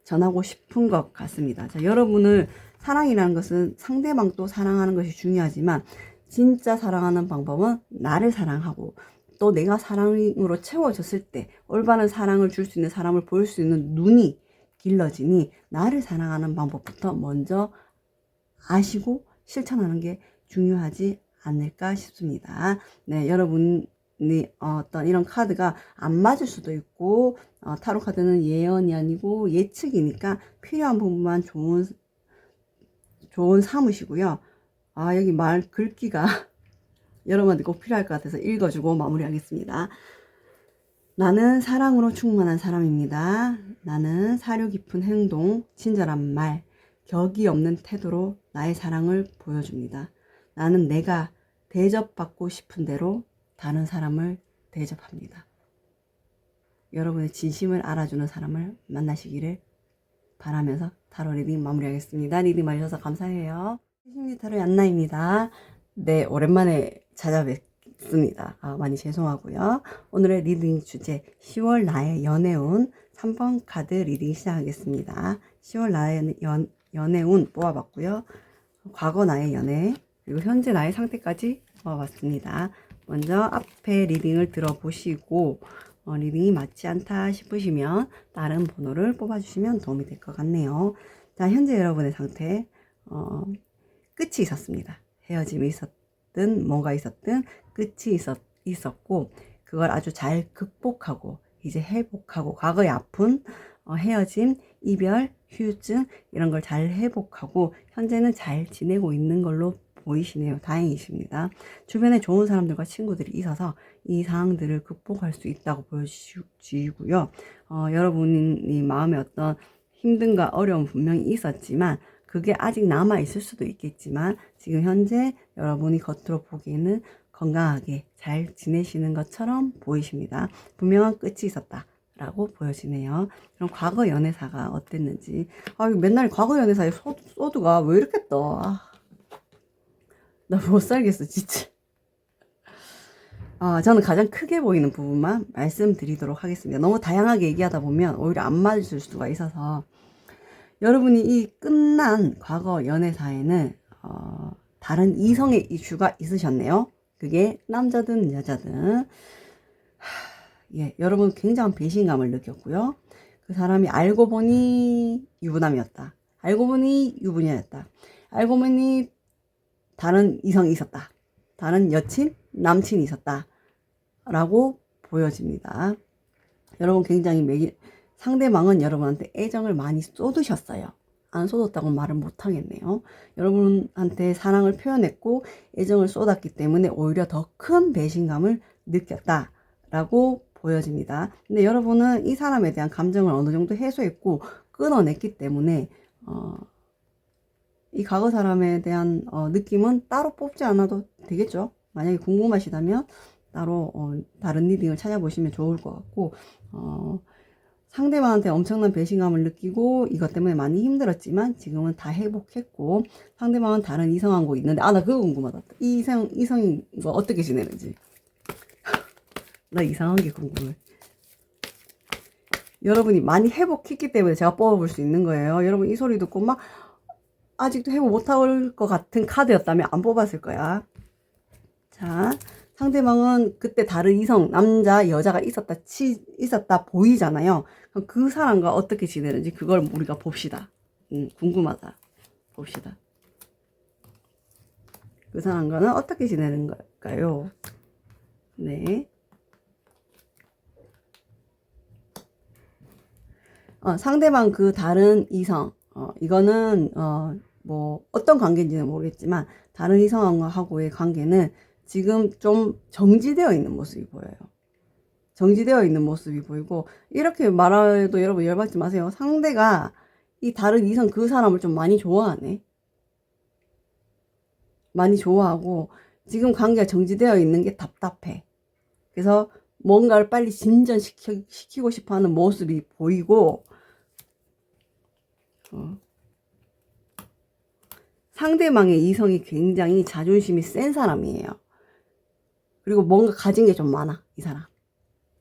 B: 전하고 싶은 것 같습니다. 자, 여러분을 사랑이라는 것은 상대방도 사랑하는 것이 중요하지만 진짜 사랑하는 방법은 나를 사랑하고 또 내가 사랑으로 채워졌을 때 올바른 사랑을 줄 수 있는 사람을 볼 수 있는 눈이 길러지니 나를 사랑하는 방법부터 먼저 아시고 실천하는 게 중요하지 않을까 싶습니다. 네, 여러분이 어떤 이런 카드가 안 맞을 수도 있고 타로 카드는 예언이 아니고 예측이니까 필요한 부분만 좋은 삼으시고요. 여기 말 글귀가 여러분한테 꼭 필요할 것 같아서 읽어주고 마무리하겠습니다. 나는 사랑으로 충만한 사람입니다. 나는 사려 깊은 행동, 친절한 말, 격이 없는 태도로 나의 사랑을 보여줍니다. 나는 내가 대접받고 싶은 대로 다른 사람을 대접합니다. 여러분의 진심을 알아주는 사람을 만나시기를 바라면서 타로 리딩 마무리하겠습니다. 리딩 봐주셔서 감사해요. 심리 타로의 안나입니다. 네, 오랜만에 찾아뵙습니다. 많이 죄송하고요. 오늘의 리딩 주제 10월 나의 연애운 3번 카드 리딩 시작하겠습니다. 10월 나의 연애운 뽑아봤고요. 과거 나의 연애 그리고 현재 나의 상태까지 뽑아봤습니다. 먼저 앞에 리딩을 들어보시고 리딩이 맞지 않다 싶으시면 다른 번호를 뽑아주시면 도움이 될 것 같네요. 자, 현재 여러분의 상태 끝이 있었습니다. 헤어짐이 있었든 뭔가 있었든 끝이 있었고 그걸 아주 잘 극복하고 이제 회복하고 과거의 아픈 헤어짐, 이별, 후유증 이런 걸 잘 회복하고 현재는 잘 지내고 있는 걸로 보이시네요. 다행이십니다. 주변에 좋은 사람들과 친구들이 있어서 이 상황들을 극복할 수 있다고 보여지고요. 여러분이 마음에 어떤 힘든가 어려움 분명히 있었지만 그게 아직 남아 있을 수도 있겠지만 지금 현재 여러분이 겉으로 보기에는 건강하게 잘 지내시는 것처럼 보이십니다. 분명한 끝이 있었다 라고 보여지네요. 그럼 과거 연애사가 어땠는지. 맨날 과거 연애사의 소두가 왜 이렇게 떠. 나 못 살겠어 진짜. 저는 가장 크게 보이는 부분만 말씀드리도록 하겠습니다. 너무 다양하게 얘기하다 보면 오히려 안 맞을 수가 있어서 여러분이 이 끝난 과거 연애사에는 다른 이성의 이슈가 있으셨네요. 그게 남자든 여자든 여러분 굉장한 배신감을 느꼈고요. 그 사람이 알고 보니 유부남이었다. 알고 보니 유부녀였다. 알고 보니 다른 이성이 있었다. 다른 여친, 남친이 있었다. 라고 보여집니다. 여러분 굉장히 상대방은 여러분한테 애정을 많이 쏟으셨어요. 안 쏟았다고 말을 못하겠네요. 여러분한테 사랑을 표현했고 애정을 쏟았기 때문에 오히려 더 큰 배신감을 느꼈다라고 보여집니다. 근데 여러분은 이 사람에 대한 감정을 어느 정도 해소했고 끊어냈기 때문에 이 과거 사람에 대한 느낌은 따로 뽑지 않아도 되겠죠. 만약에 궁금하시다면 따로 다른 리딩을 찾아보시면 좋을 것 같고 상대방한테 엄청난 배신감을 느끼고 이것 때문에 많이 힘들었지만 지금은 다 회복했고 상대방은 다른 이성하고 있는데 나 그거 궁금하다. 이 이성이 뭐 어떻게 지내는지 나 이상한 게 궁금해. 여러분이 많이 회복했기 때문에 제가 뽑아볼 수 있는 거예요. 여러분 이 소리 듣고 막 아직도 회복 못할 것 같은 카드였다면 안 뽑았을 거야. 자, 상대방은 그때 다른 이성, 남자, 여자가 있었다 보이잖아요. 그럼 그 사람과 어떻게 지내는지 그걸 우리가 봅시다. 궁금하다. 봅시다. 그 사람과는 어떻게 지내는 걸까요? 네. 상대방 그 다른 이성, 이거는, 뭐, 어떤 관계인지는 모르겠지만, 다른 이성하고의 관계는 지금 좀 정지되어 있는 모습이 보여요. 정지되어 있는 모습이 보이고, 이렇게 말해도 여러분 열받지 마세요. 상대가 이 다른 이성 그 사람을 좀 많이 좋아하네. 많이 좋아하고, 지금 관계가 정지되어 있는 게 답답해. 그래서 뭔가를 빨리 진전시키고 싶어 하는 모습이 보이고, 상대방의 이성이 굉장히 자존심이 센 사람이에요. 그리고 뭔가 가진 게 좀 많아, 이 사람.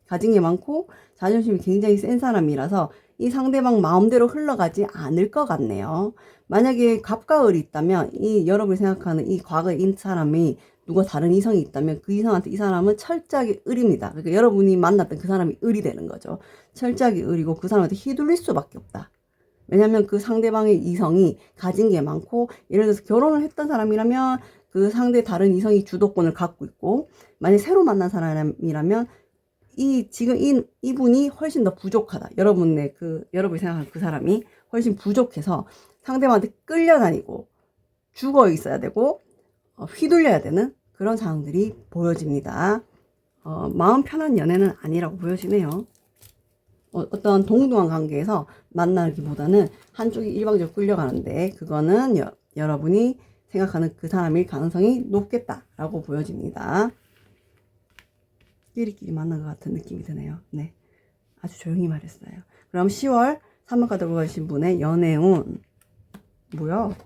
B: 가진 게 많고 자존심이 굉장히 센 사람이라서 이 상대방 마음대로 흘러가지 않을 것 같네요. 만약에 갑과 을이 있다면 이 여러분이 생각하는 이 과거의 이 사람이 누가 다른 이성이 있다면 그 이성한테 이 사람은 철저하게 을입니다. 그러니까 여러분이 만났던 그 사람이 을이 되는 거죠. 철저하게 을이고 그 사람한테 휘둘릴 수밖에 없다. 왜냐면 그 상대방의 이성이 가진 게 많고, 예를 들어서 결혼을 했던 사람이라면 그 상대 다른 이성이 주도권을 갖고 있고, 만약 새로 만난 사람이라면 지금 이분이 훨씬 더 부족하다. 여러분이 생각하는 그 사람이 훨씬 부족해서 상대방한테 끌려다니고 죽어 있어야 되고, 휘둘려야 되는 그런 상황들이 보여집니다. 마음 편한 연애는 아니라고 보여지네요. 어떤 동등한 관계에서 만나기보다는 한쪽이 일방적으로 끌려가는데 그거는 여러분이 생각하는 그 사람일 가능성이 높겠다라고 보여집니다. 끼리끼리 만난 것 같은 느낌이 드네요. 네, 아주 조용히 말했어요. 그럼 10월 3번 카드 보신 분의 연애운 뭐야?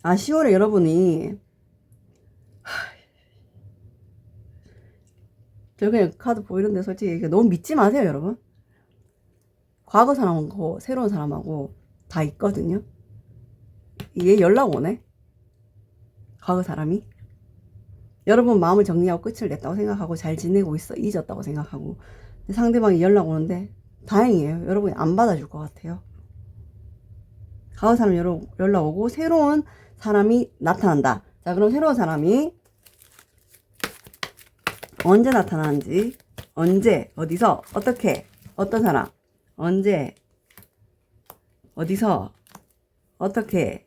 B: 10월에 여러분이 저 그냥 카드 보이는데 솔직히 너무 믿지 마세요, 여러분. 과거 사람하고 새로운 사람하고 다 있거든요. 얘 연락 오네. 과거 사람이. 여러분 마음을 정리하고 끝을 냈다고 생각하고 잘 지내고 있어. 잊었다고 생각하고. 근데 상대방이 연락 오는데 다행이에요. 여러분이 안 받아줄 것 같아요. 과거 사람 연락 오고 새로운 사람이 나타난다. 자, 그럼 새로운 사람이 언제 나타나는지, 언제, 어디서, 어떻게, 어떤 사람, 언제, 어디서, 어떻게,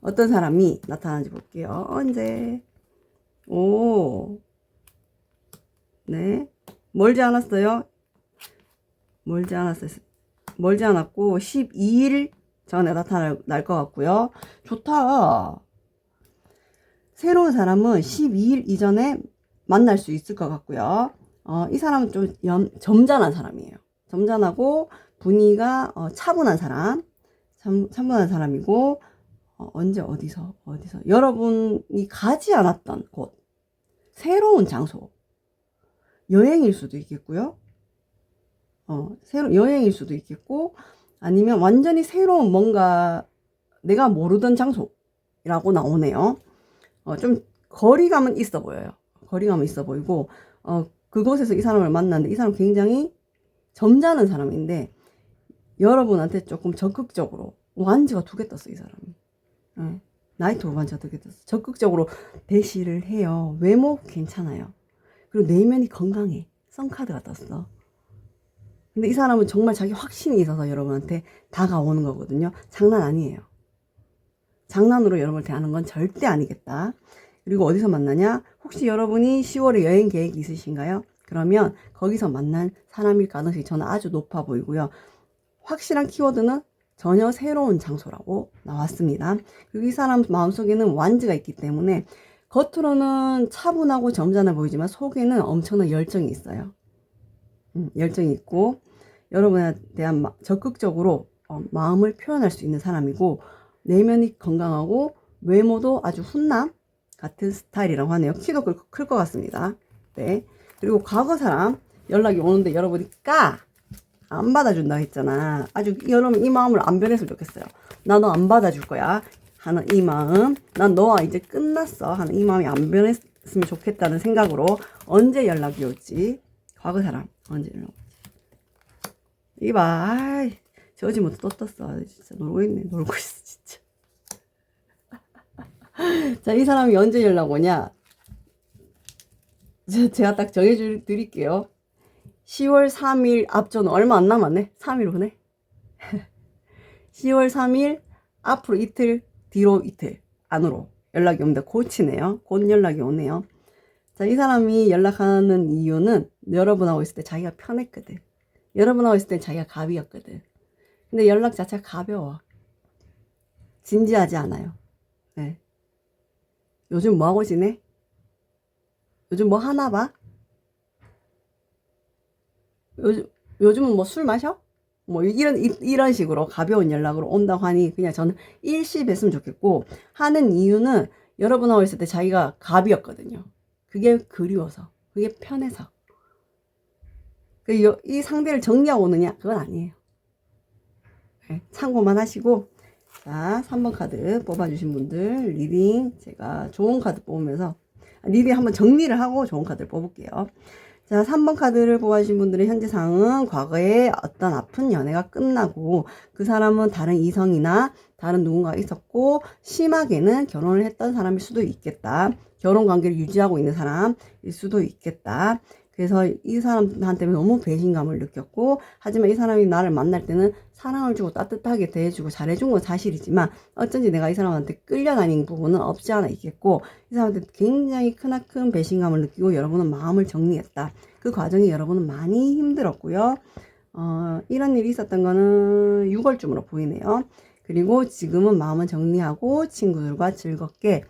B: 어떤 사람이 나타나는지 볼게요. 언제, 네, 멀지 않았어요. 멀지 않았고 12일 전에 나타날 것 같고요. 좋다. 새로운 사람은 12일 이전에 만날 수 있을 것 같고요. 이 사람은 좀 점잖은 사람이에요. 점잖하고 분위기가 차분한 사람, 차분한 사람이고, 언제 어디서 여러분이 가지 않았던 곳, 새로운 장소, 여행일 수도 있겠고요. 여행일 수도 있겠고, 아니면 완전히 새로운 뭔가 내가 모르던 장소라고 나오네요. 좀 거리감은 있어 보여요. 거리감은 있어 보이고, 그곳에서 이 사람을 만났는데 이 사람 굉장히 점잖은 사람인데 여러분한테 조금 적극적으로 완지가 2개 떴어, 이 사람이. 나이트 완지가 2개 떴어. 적극적으로 대시를 해요. 외모 괜찮아요. 그리고 내면이 건강해. 선카드가 떴어. 근데 이 사람은 정말 자기 확신이 있어서 여러분한테 다가오는 거거든요. 장난 아니에요. 장난으로 여러분을 대하는 건 절대 아니겠다. 그리고 어디서 만나냐? 혹시 여러분이 10월에 여행 계획이 있으신가요? 그러면 거기서 만난 사람일 가능성이 저는 아주 높아 보이고요. 확실한 키워드는 전혀 새로운 장소라고 나왔습니다. 그리고 이 사람 마음속에는 완지가 있기 때문에 겉으로는 차분하고 점잖아 보이지만 속에는 엄청난 열정이 있어요. 열정이 있고 여러분에 대한 적극적으로 마음을 표현할 수 있는 사람이고 내면이 건강하고 외모도 아주 훈남 같은 스타일이라고 하네요. 키도 클 것 같습니다. 네. 그리고 과거 사람 연락이 오는데 여러분이 안 받아준다 했잖아. 아주 여러분 이 마음을 안 변했으면 좋겠어요. 나 너 안 받아줄 거야 하는 이 마음, 난 너와 이제 끝났어 하는 이 마음이 안 변했으면 좋겠다는 생각으로 언제 연락이 올지, 과거 사람 언제 연락 올지. 이봐, 아이, 저지 못해 또 떴어. 진짜 놀고 있네. 놀고 있어 진짜. 자, 이 사람이 언제 연락 오냐? 제가 딱 정해드릴게요. 10월 3일 앞전 얼마 안 남았네. 3일 후네. 10월 3일 앞으로 이틀, 뒤로 이틀 안으로 연락이 옵니다. 고치네요. 곧 연락이 오네요. 자, 이 사람이 연락하는 이유는 여러분하고 있을 때 자기가 편했거든. 여러분하고 있을 때 자기가 갑이었거든. 근데 연락 자체가 가벼워. 진지하지 않아요. 네. 요즘 뭐하고 지내? 요즘 뭐 하나 봐? 요즘은 뭐 술 마셔? 뭐 이런 식으로 가벼운 연락으로 온다고 하니 그냥 저는 일시했으면 좋겠고, 하는 이유는 여러분하고 있을 때 자기가 갑이었거든요. 그게 그리워서, 그게 편해서. 이 상대를 정리하고 오느냐? 그건 아니에요. 네, 참고만 하시고. 자, 3번 카드 뽑아주신 분들 리딩 제가 좋은 카드 뽑으면서 리딩 한번 정리를 하고 좋은 카드를 뽑을게요. 자, 3번 카드를 뽑아주신 분들의 현재 상황은 과거에 어떤 아픈 연애가 끝나고 그 사람은 다른 이성이나 다른 누군가가 있었고, 심하게는 결혼을 했던 사람일 수도 있겠다. 결혼 관계를 유지하고 있는 사람일 수도 있겠다. 그래서 이 사람한테 너무 배신감을 느꼈고, 하지만 이 사람이 나를 만날 때는 사랑을 주고 따뜻하게 대해주고 잘해준 건 사실이지만 어쩐지 내가 이 사람한테 끌려다닌 부분은 없지 않아 있겠고, 이 사람한테 굉장히 크나큰 배신감을 느끼고 여러분은 마음을 정리했다. 그 과정이 여러분은 많이 힘들었고요. 이런 일이 있었던 거는 6월쯤으로 보이네요. 그리고 지금은 마음을 정리하고 친구들과 즐겁게,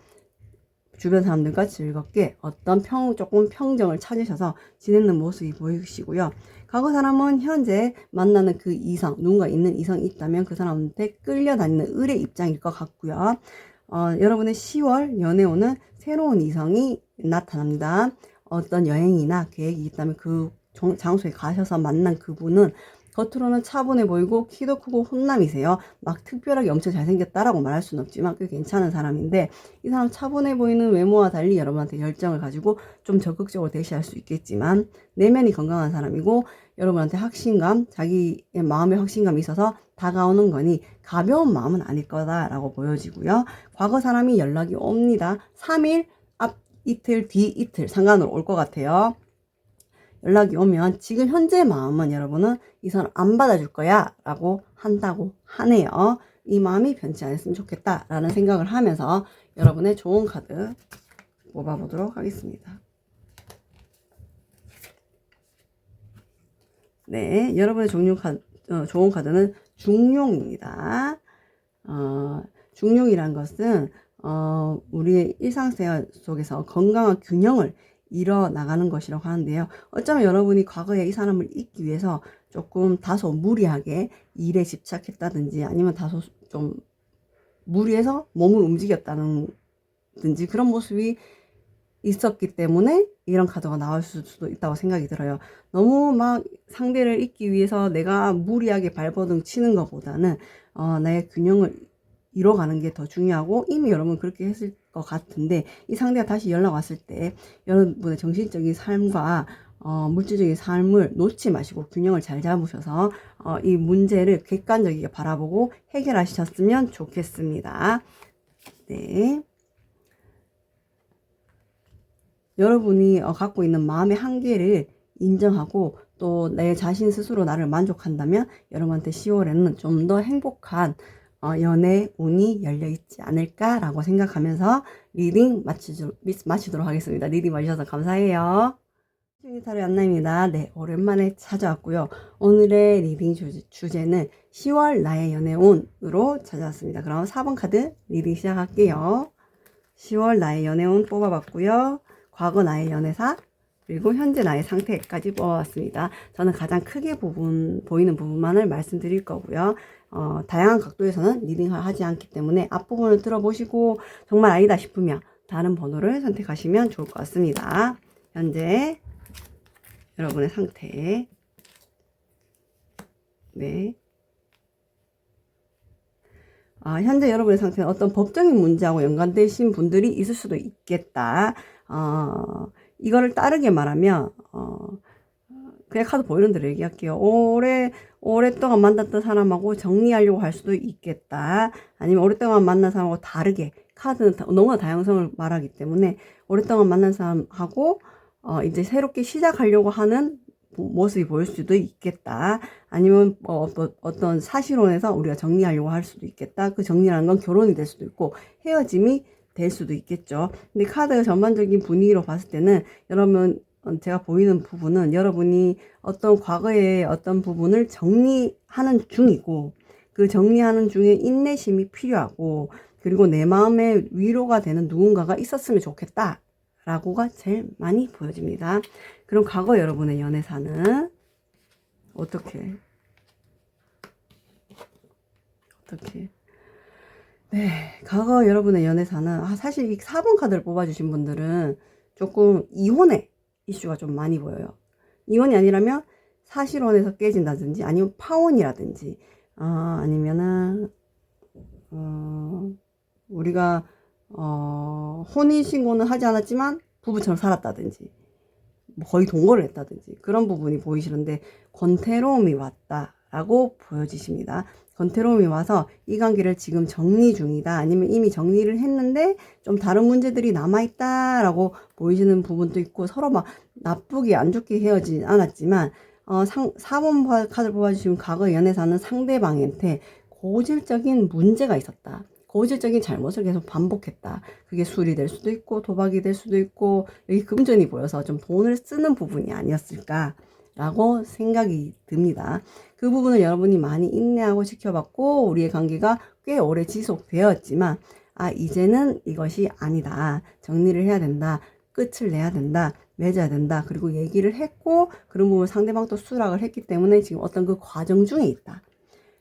B: 주변 사람들과 즐겁게 어떤 조금 평정을 찾으셔서 지내는 모습이 보이시고요. 과거 사람은 현재 만나는 그 이성, 누군가 있는 이성이 있다면 그 사람한테 끌려다니는 을의 입장일 것 같고요. 여러분의 10월 연애운은 새로운 이성이 나타납니다. 어떤 여행이나 계획이 있다면 그 장소에 가셔서 만난 그분은 겉으로는 차분해 보이고 키도 크고 훈남이세요. 막 특별하게 엄청 잘생겼다라고 말할 수는 없지만 꽤 괜찮은 사람인데, 이 사람 차분해 보이는 외모와 달리 여러분한테 열정을 가지고 좀 적극적으로 대시할 수 있겠지만 내면이 건강한 사람이고, 여러분한테 확신감, 자기의 마음의 확신감이 있어서 다가오는 거니 가벼운 마음은 아닐 거다라고 보여지고요. 과거 사람이 연락이 옵니다. 3일 앞 이틀 뒤 이틀 상관으로 올 것 같아요. 연락이 오면 지금 현재 마음은 여러분은 이 사람 안 받아줄 거야 라고 한다고 하네요. 이 마음이 변치 않았으면 좋겠다 라는 생각을 하면서 여러분의 좋은 카드 뽑아보도록 하겠습니다. 네, 여러분의 좋은 카드는 중용입니다. 중용이란 것은 우리의 일상생활 속에서 건강한 균형을 이뤄나가는 것이라고 하는데요. 어쩌면 여러분이 과거에 이 사람을 잊기 위해서 조금 다소 무리하게 일에 집착했다든지, 아니면 다소 좀 무리해서 몸을 움직였다든지 그런 모습이 있었기 때문에 이런 카드가 나올 수도 있다고 생각이 들어요. 너무 막 상대를 잊기 위해서 내가 무리하게 발버둥 치는 것보다는 나의 균형을 이뤄가는 게 더 중요하고, 이미 여러분 그렇게 했을 것 같은데, 이 상대가 다시 연락 왔을 때 여러분의 정신적인 삶과 물질적인 삶을 놓지 마시고 균형을 잘 잡으셔서 이 문제를 객관적이게 바라보고 해결하셨으면 좋겠습니다. 네. 여러분이 갖고 있는 마음의 한계를 인정하고 또 내 자신 스스로 나를 만족한다면 여러분한테 10월에는 좀 더 행복한 연애 운이 열려있지 않을까라고 생각하면서 리딩 마치도록 하겠습니다. 리딩 마주셔서 감사해요. 타로 안나입니다. 네, 오랜만에 찾아왔고요. 오늘의 리딩 주제는 10월 나의 연애 운으로 찾아왔습니다. 그럼 4번 카드 리딩 시작할게요. 10월 나의 연애 운 뽑아봤고요. 과거 나의 연애사, 그리고 현재 나의 상태까지 뽑아봤습니다. 저는 가장 크게 보이는 부분만을 말씀드릴 거고요. 다양한 각도에서는 리딩을 하지 않기 때문에 앞부분을 들어보시고 정말 아니다 싶으면 다른 번호를 선택하시면 좋을 것 같습니다. 현재 여러분의 상태, 네. 현재 여러분의 상태는 어떤 법적인 문제하고 연관되신 분들이 있을 수도 있겠다. 이거를 따르게 말하면, 그냥 카드 보이는 대로 얘기할게요. 오랫동안 만났던 사람하고 정리하려고 할 수도 있겠다. 아니면 오랫동안 만난 사람하고 다르게, 카드는 너무나 다양성을 말하기 때문에, 오랫동안 만난 사람하고, 이제 새롭게 시작하려고 하는 모습이 보일 수도 있겠다. 아니면 어떤 사실혼에서 우리가 정리하려고 할 수도 있겠다. 그 정리라는 건 결혼이 될 수도 있고 헤어짐이 될 수도 있겠죠. 근데 카드가 전반적인 분위기로 봤을 때는 여러분, 제가 보이는 부분은 여러분이 어떤 과거의 어떤 부분을 정리하는 중이고, 그 정리하는 중에 인내심이 필요하고, 그리고 내 마음에 위로가 되는 누군가가 있었으면 좋겠다 라고가 제일 많이 보여집니다. 그럼 과거 여러분의 연애사는 어떻게 네, 과거 여러분의 연애사는 사실 이 4번 카드를 뽑아주신 분들은 조금 이혼의 이슈가 좀 많이 보여요. 이혼이 아니라면 사실혼에서 깨진다든지 아니면 파혼이라든지 아니면은 우리가 혼인신고는 하지 않았지만 부부처럼 살았다든지 뭐 거의 동거를 했다든지 그런 부분이 보이시는데 권태로움이 왔다라고 보여지십니다. 권태로움이 와서 이 관계를 지금 정리 중이다. 아니면 이미 정리를 했는데 좀 다른 문제들이 남아있다라고 보이시는 부분도 있고 서로 막 나쁘게 안 좋게 헤어지진 않았지만 4번 카드를 뽑아주시면 과거 연애사는 상대방한테 고질적인 문제가 있었다. 고질적인 잘못을 계속 반복했다. 그게 술이 될 수도 있고 도박이 될 수도 있고 여기 금전이 보여서 좀 돈을 쓰는 부분이 아니었을까라고 생각이 듭니다. 그 부분을 여러분이 많이 인내하고 지켜봤고 우리의 관계가 꽤 오래 지속되었지만 이제는 이것이 아니다. 정리를 해야 된다. 끝을 내야 된다. 맺어야 된다. 그리고 얘기를 했고 그런 부분을 상대방도 수락을 했기 때문에 지금 어떤 그 과정 중에 있다.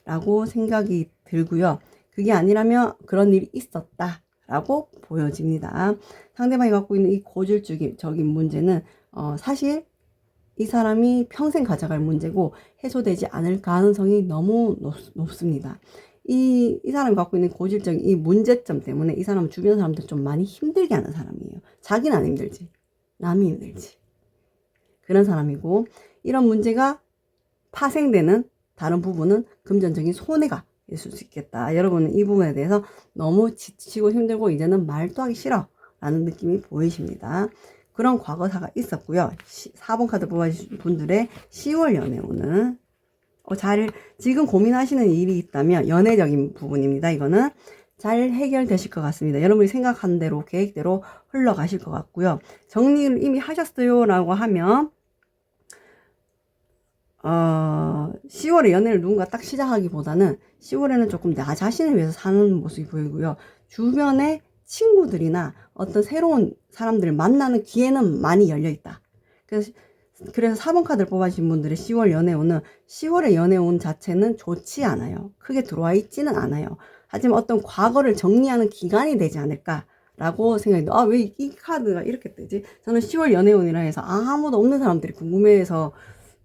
B: 라고 생각이 들고요. 그게 아니라면 그런 일이 있었다 라고 보여집니다. 상대방이 갖고 있는 이 고질적인 문제는 사실 이 사람이 평생 가져갈 문제고 해소되지 않을 가능성이 너무 높습니다. 이 사람이 갖고 있는 고질적인 이 문제점 때문에 이 사람은 주변 사람들 좀 많이 힘들게 하는 사람이에요. 자기는 안 힘들지 남이 힘들지 그런 사람이고 이런 문제가 파생되는 다른 부분은 금전적인 손해가 있을 수 있겠다. 여러분은 이 부분에 대해서 너무 지치고 힘들고 이제는 말도 하기 싫어 라는 느낌이 보이십니다. 그런 과거사가 있었고요. 4번 카드 뽑아주신 분들의 10월 연애운은 지금 고민하시는 일이 있다면 연애적인 부분입니다. 이거는 잘 해결되실 것 같습니다. 여러분이 생각한 대로 계획대로 흘러가실 것 같고요. 정리를 이미 하셨어요 라고 하면 10월에 연애를 누군가 딱 시작하기보다는 10월에는 조금 나 자신을 위해서 사는 모습이 보이고요. 주변에 친구들이나 어떤 새로운 사람들을 만나는 기회는 많이 열려있다. 그래서 4번 카드를 뽑아주신 분들의 10월 연애운은 10월의 연애운 자체는 좋지 않아요. 크게 들어와 있지는 않아요. 하지만 어떤 과거를 정리하는 기간이 되지 않을까 라고 생각이 들어요. 왜 이 카드가 이렇게 뜨지? 저는 10월 연애운이라 해서 아무도 없는 사람들이 궁금해해서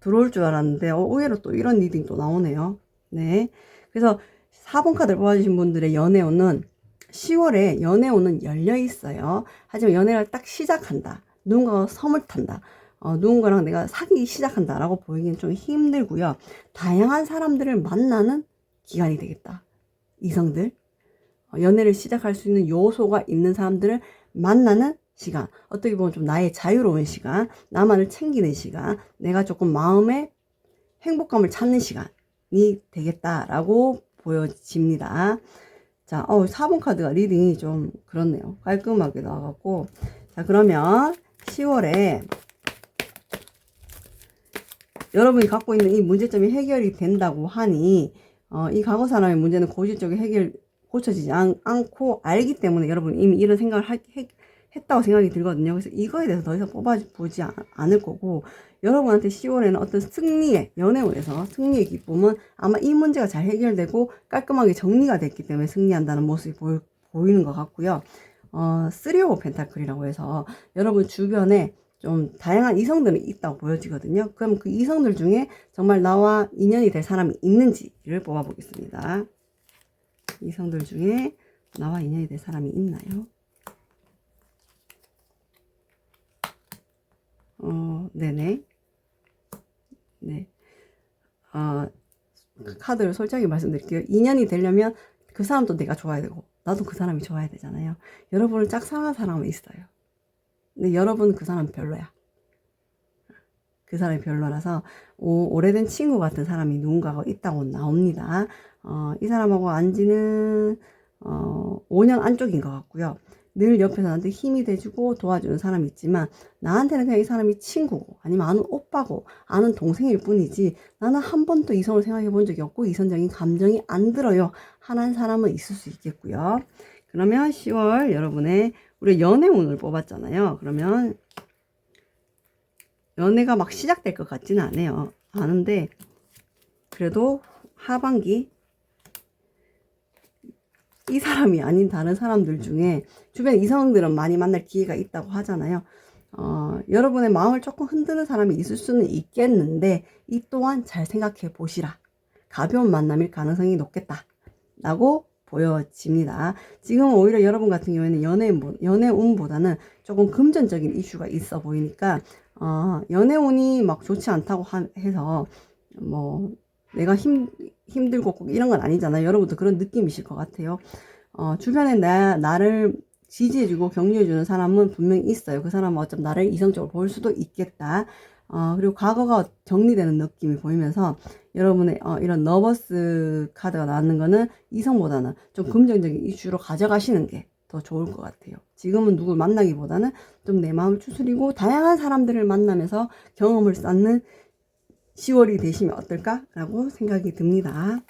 B: 들어올 줄 알았는데 의외로 또 이런 리딩이 또 나오네요. 네, 그래서 4번 카드를 뽑아주신 분들의 연애운은 10월에 연애운은 열려 있어요. 하지만 연애를 딱 시작한다. 누군가가 섬을 탄다. 누군가랑 내가 사귀기 시작한다 라고 보이기는 좀 힘들고요. 다양한 사람들을 만나는 기간이 되겠다. 이성들 연애를 시작할 수 있는 요소가 있는 사람들을 만나는 시간, 어떻게 보면 좀 나의 자유로운 시간, 나만을 챙기는 시간, 내가 조금 마음의 행복감을 찾는 시간이 되겠다라고 보여집니다. 자, 4번 카드가 리딩이 좀 그렇네요. 깔끔하게 나와갖고. 자, 그러면 10월에 여러분이 갖고 있는 이 문제점이 해결이 된다고 하니, 이 과거 사람의 문제는 고질적인 고쳐지지 않고 알기 때문에 여러분 이미 이런 생각을 했다고 생각이 들거든요. 그래서 이거에 대해서 더 이상 뽑아보지 않을 거고, 여러분한테 10월에는 어떤 연애운에서 승리의 기쁨은 아마 이 문제가 잘 해결되고 깔끔하게 정리가 됐기 때문에 승리한다는 모습이 보이는 것 같고요. 3 오브 펜타클이라고 해서 여러분 주변에 좀 다양한 이성들이 있다고 보여지거든요. 그럼 그 이성들 중에 정말 나와 인연이 될 사람이 있는지를 뽑아보겠습니다. 이성들 중에 나와 인연이 될 사람이 있나요? 네네. 네. 카드를 솔직하게 말씀드릴게요. 인연이 되려면 그 사람도 내가 좋아야 되고, 나도 그 사람이 좋아야 되잖아요. 여러분을 짝사랑하는 사람은 있어요. 근데 여러분 그 사람 별로야. 그 사람이 별로라서 오래된 친구 같은 사람이 누군가가 있다고 나옵니다. 이 사람하고 안지는 5년 안쪽인 것 같고요. 늘 옆에서 나한테 힘이 돼주고 도와주는 사람이 있지만 나한테는 그냥 이 사람이 친구고 아니면 아는 오빠고 아는 동생일 뿐이지 나는 한 번도 이성을 생각해 본 적이 없고 이성적인 감정이 안 들어요 하는 사람은 있을 수 있겠고요. 그러면 10월 여러분의 우리 연애운을 뽑았잖아요. 그러면 연애가 막 시작될 것 같지는 않아요. 아는데 그래도 하반기 이 사람이 아닌 다른 사람들 중에 주변 이성들은 많이 만날 기회가 있다고 하잖아요. 여러분의 마음을 조금 흔드는 사람이 있을 수는 있겠는데 이 또한 잘 생각해 보시라. 가벼운 만남일 가능성이 높겠다 라고 보여집니다. 지금 오히려 여러분 같은 경우에는 연애운보다는 조금 금전적인 이슈가 있어 보이니까 연애운이 막 좋지 않다고 해서 뭐 내가 힘들고 꼭 이런 건 아니잖아요. 여러분도 그런 느낌이실 것 같아요. 주변에 나를 지지해주고 격려해주는 사람은 분명히 있어요. 그 사람은 어쩜 나를 이성적으로 볼 수도 있겠다. 그리고 과거가 정리되는 느낌이 보이면서 여러분의 이런 너버스 카드가 나왔는 거는 이성보다는 좀 긍정적인 이슈로 가져가시는 게 더 좋을 것 같아요. 지금은 누굴 만나기보다는 좀 내 마음을 추스리고 다양한 사람들을 만나면서 경험을 쌓는 10월이 되시면 어떨까라고 생각이 듭니다.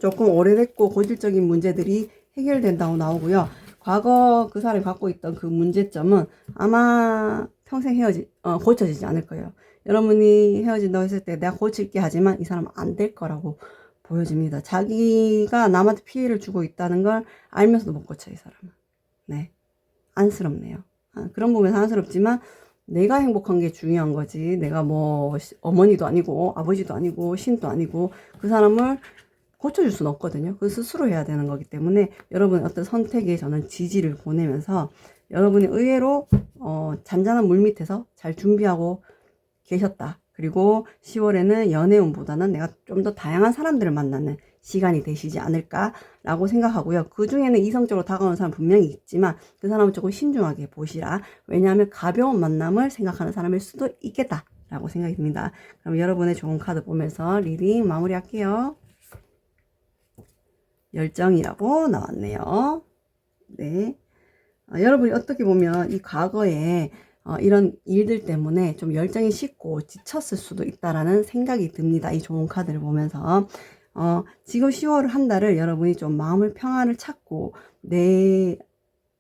B: 조금 오래됐고 고질적인 문제들이 해결된다고 나오고요. 과거 그 사람이 갖고 있던 그 문제점은 아마 평생 고쳐지지 않을 거예요. 여러분이 헤어진다고 했을 때 내가 고칠게 하지만 이 사람은 안 될 거라고 보여집니다. 자기가 남한테 피해를 주고 있다는 걸 알면서도 못 고쳐요, 이 사람은. 네. 안쓰럽네요. 그런 부분에서 안쓰럽지만 내가 행복한 게 중요한 거지. 내가 뭐 어머니도 아니고 아버지도 아니고 신도 아니고 그 사람을 고쳐줄 수는 없거든요. 그 스스로 해야 되는 거기 때문에 여러분의 어떤 선택에 저는 지지를 보내면서 여러분이 의외로 잔잔한 물밑에서 잘 준비하고 계셨다. 그리고 10월에는 연애운보다는 내가 좀 더 다양한 사람들을 만나는 시간이 되시지 않을까라고 생각하고요. 그 중에는 이성적으로 다가오는 사람 분명히 있지만 그 사람은 조금 신중하게 보시라. 왜냐하면 가벼운 만남을 생각하는 사람일 수도 있겠다라고 생각이 듭니다. 그럼 여러분의 좋은 카드 보면서 리딩 마무리할게요. 열정이라고 나왔네요. 네. 여러분이 어떻게 보면 이 과거에 이런 일들 때문에 좀 열정이 식고 지쳤을 수도 있다라는 생각이 듭니다. 이 좋은 카드를 보면서 지금 10월 한 달을 여러분이 좀 마음을 평안을 찾고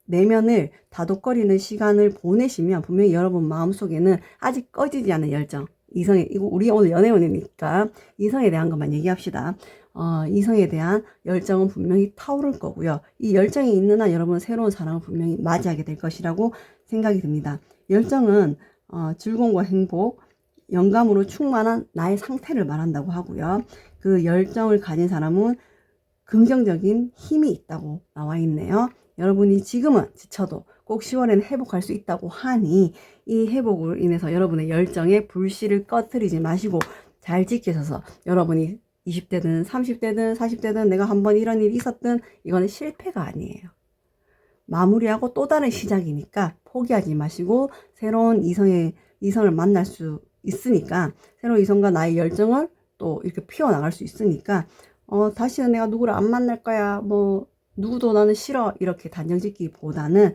B: 내면을 다독거리는 시간을 보내시면 분명히 여러분 마음속에는 아직 꺼지지 않은 열정, 이거 우리 오늘 연애운이니까 이성에 대한 것만 얘기합시다. 이성에 대한 열정은 분명히 타오를 거고요. 이 열정이 있는 한 여러분은 새로운 사랑을 분명히 맞이하게 될 것이라고 생각이 듭니다. 열정은 즐거움과 행복, 영감으로 충만한 나의 상태를 말한다고 하고요. 그 열정을 가진 사람은 긍정적인 힘이 있다고 나와 있네요. 여러분이 지금은 지쳐도 꼭 10월에는 회복할 수 있다고 하니 이 회복으로 인해서 여러분의 열정에 불씨를 꺼트리지 마시고 잘 지키셔서 여러분이 20대든 30대든 40대든 내가 한번 이런 일이 있었든 이거는 실패가 아니에요. 마무리하고 또 다른 시작이니까 포기하지 마시고 새로운 이성을 만날 수 있으니까 새로운 이성과 나의 열정을 또 이렇게 피워나갈 수 있으니까 다시는 내가 누구를 안 만날 거야 뭐 누구도 나는 싫어 이렇게 단정짓기보다는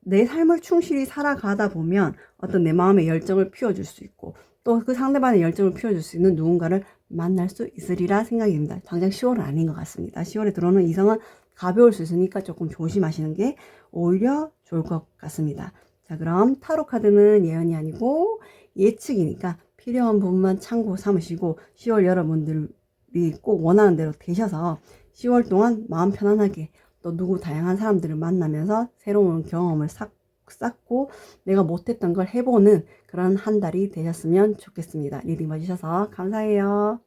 B: 내 삶을 충실히 살아가다 보면 어떤 내 마음의 열정을 피워줄 수 있고 또 그 상대방의 열정을 피워줄 수 있는 누군가를 만날 수 있으리라 생각이 듭니다. 당장 10월은 아닌 것 같습니다. 10월에 들어오는 이성은 가벼울 수 있으니까 조금 조심하시는 게 오히려 좋을 것 같습니다. 자, 그럼 타로 카드는 예언이 아니고 예측이니까 필요한 부분만 참고 삼으시고 10월 여러분들이 꼭 원하는 대로 되셔서 10월 동안 마음 편안하게 또 다양한 사람들을 만나면서 새로운 경험을 쌓고 내가 못했던 걸 해보는 그런 한 달이 되셨으면 좋겠습니다. 리딩 봐주셔서 감사해요.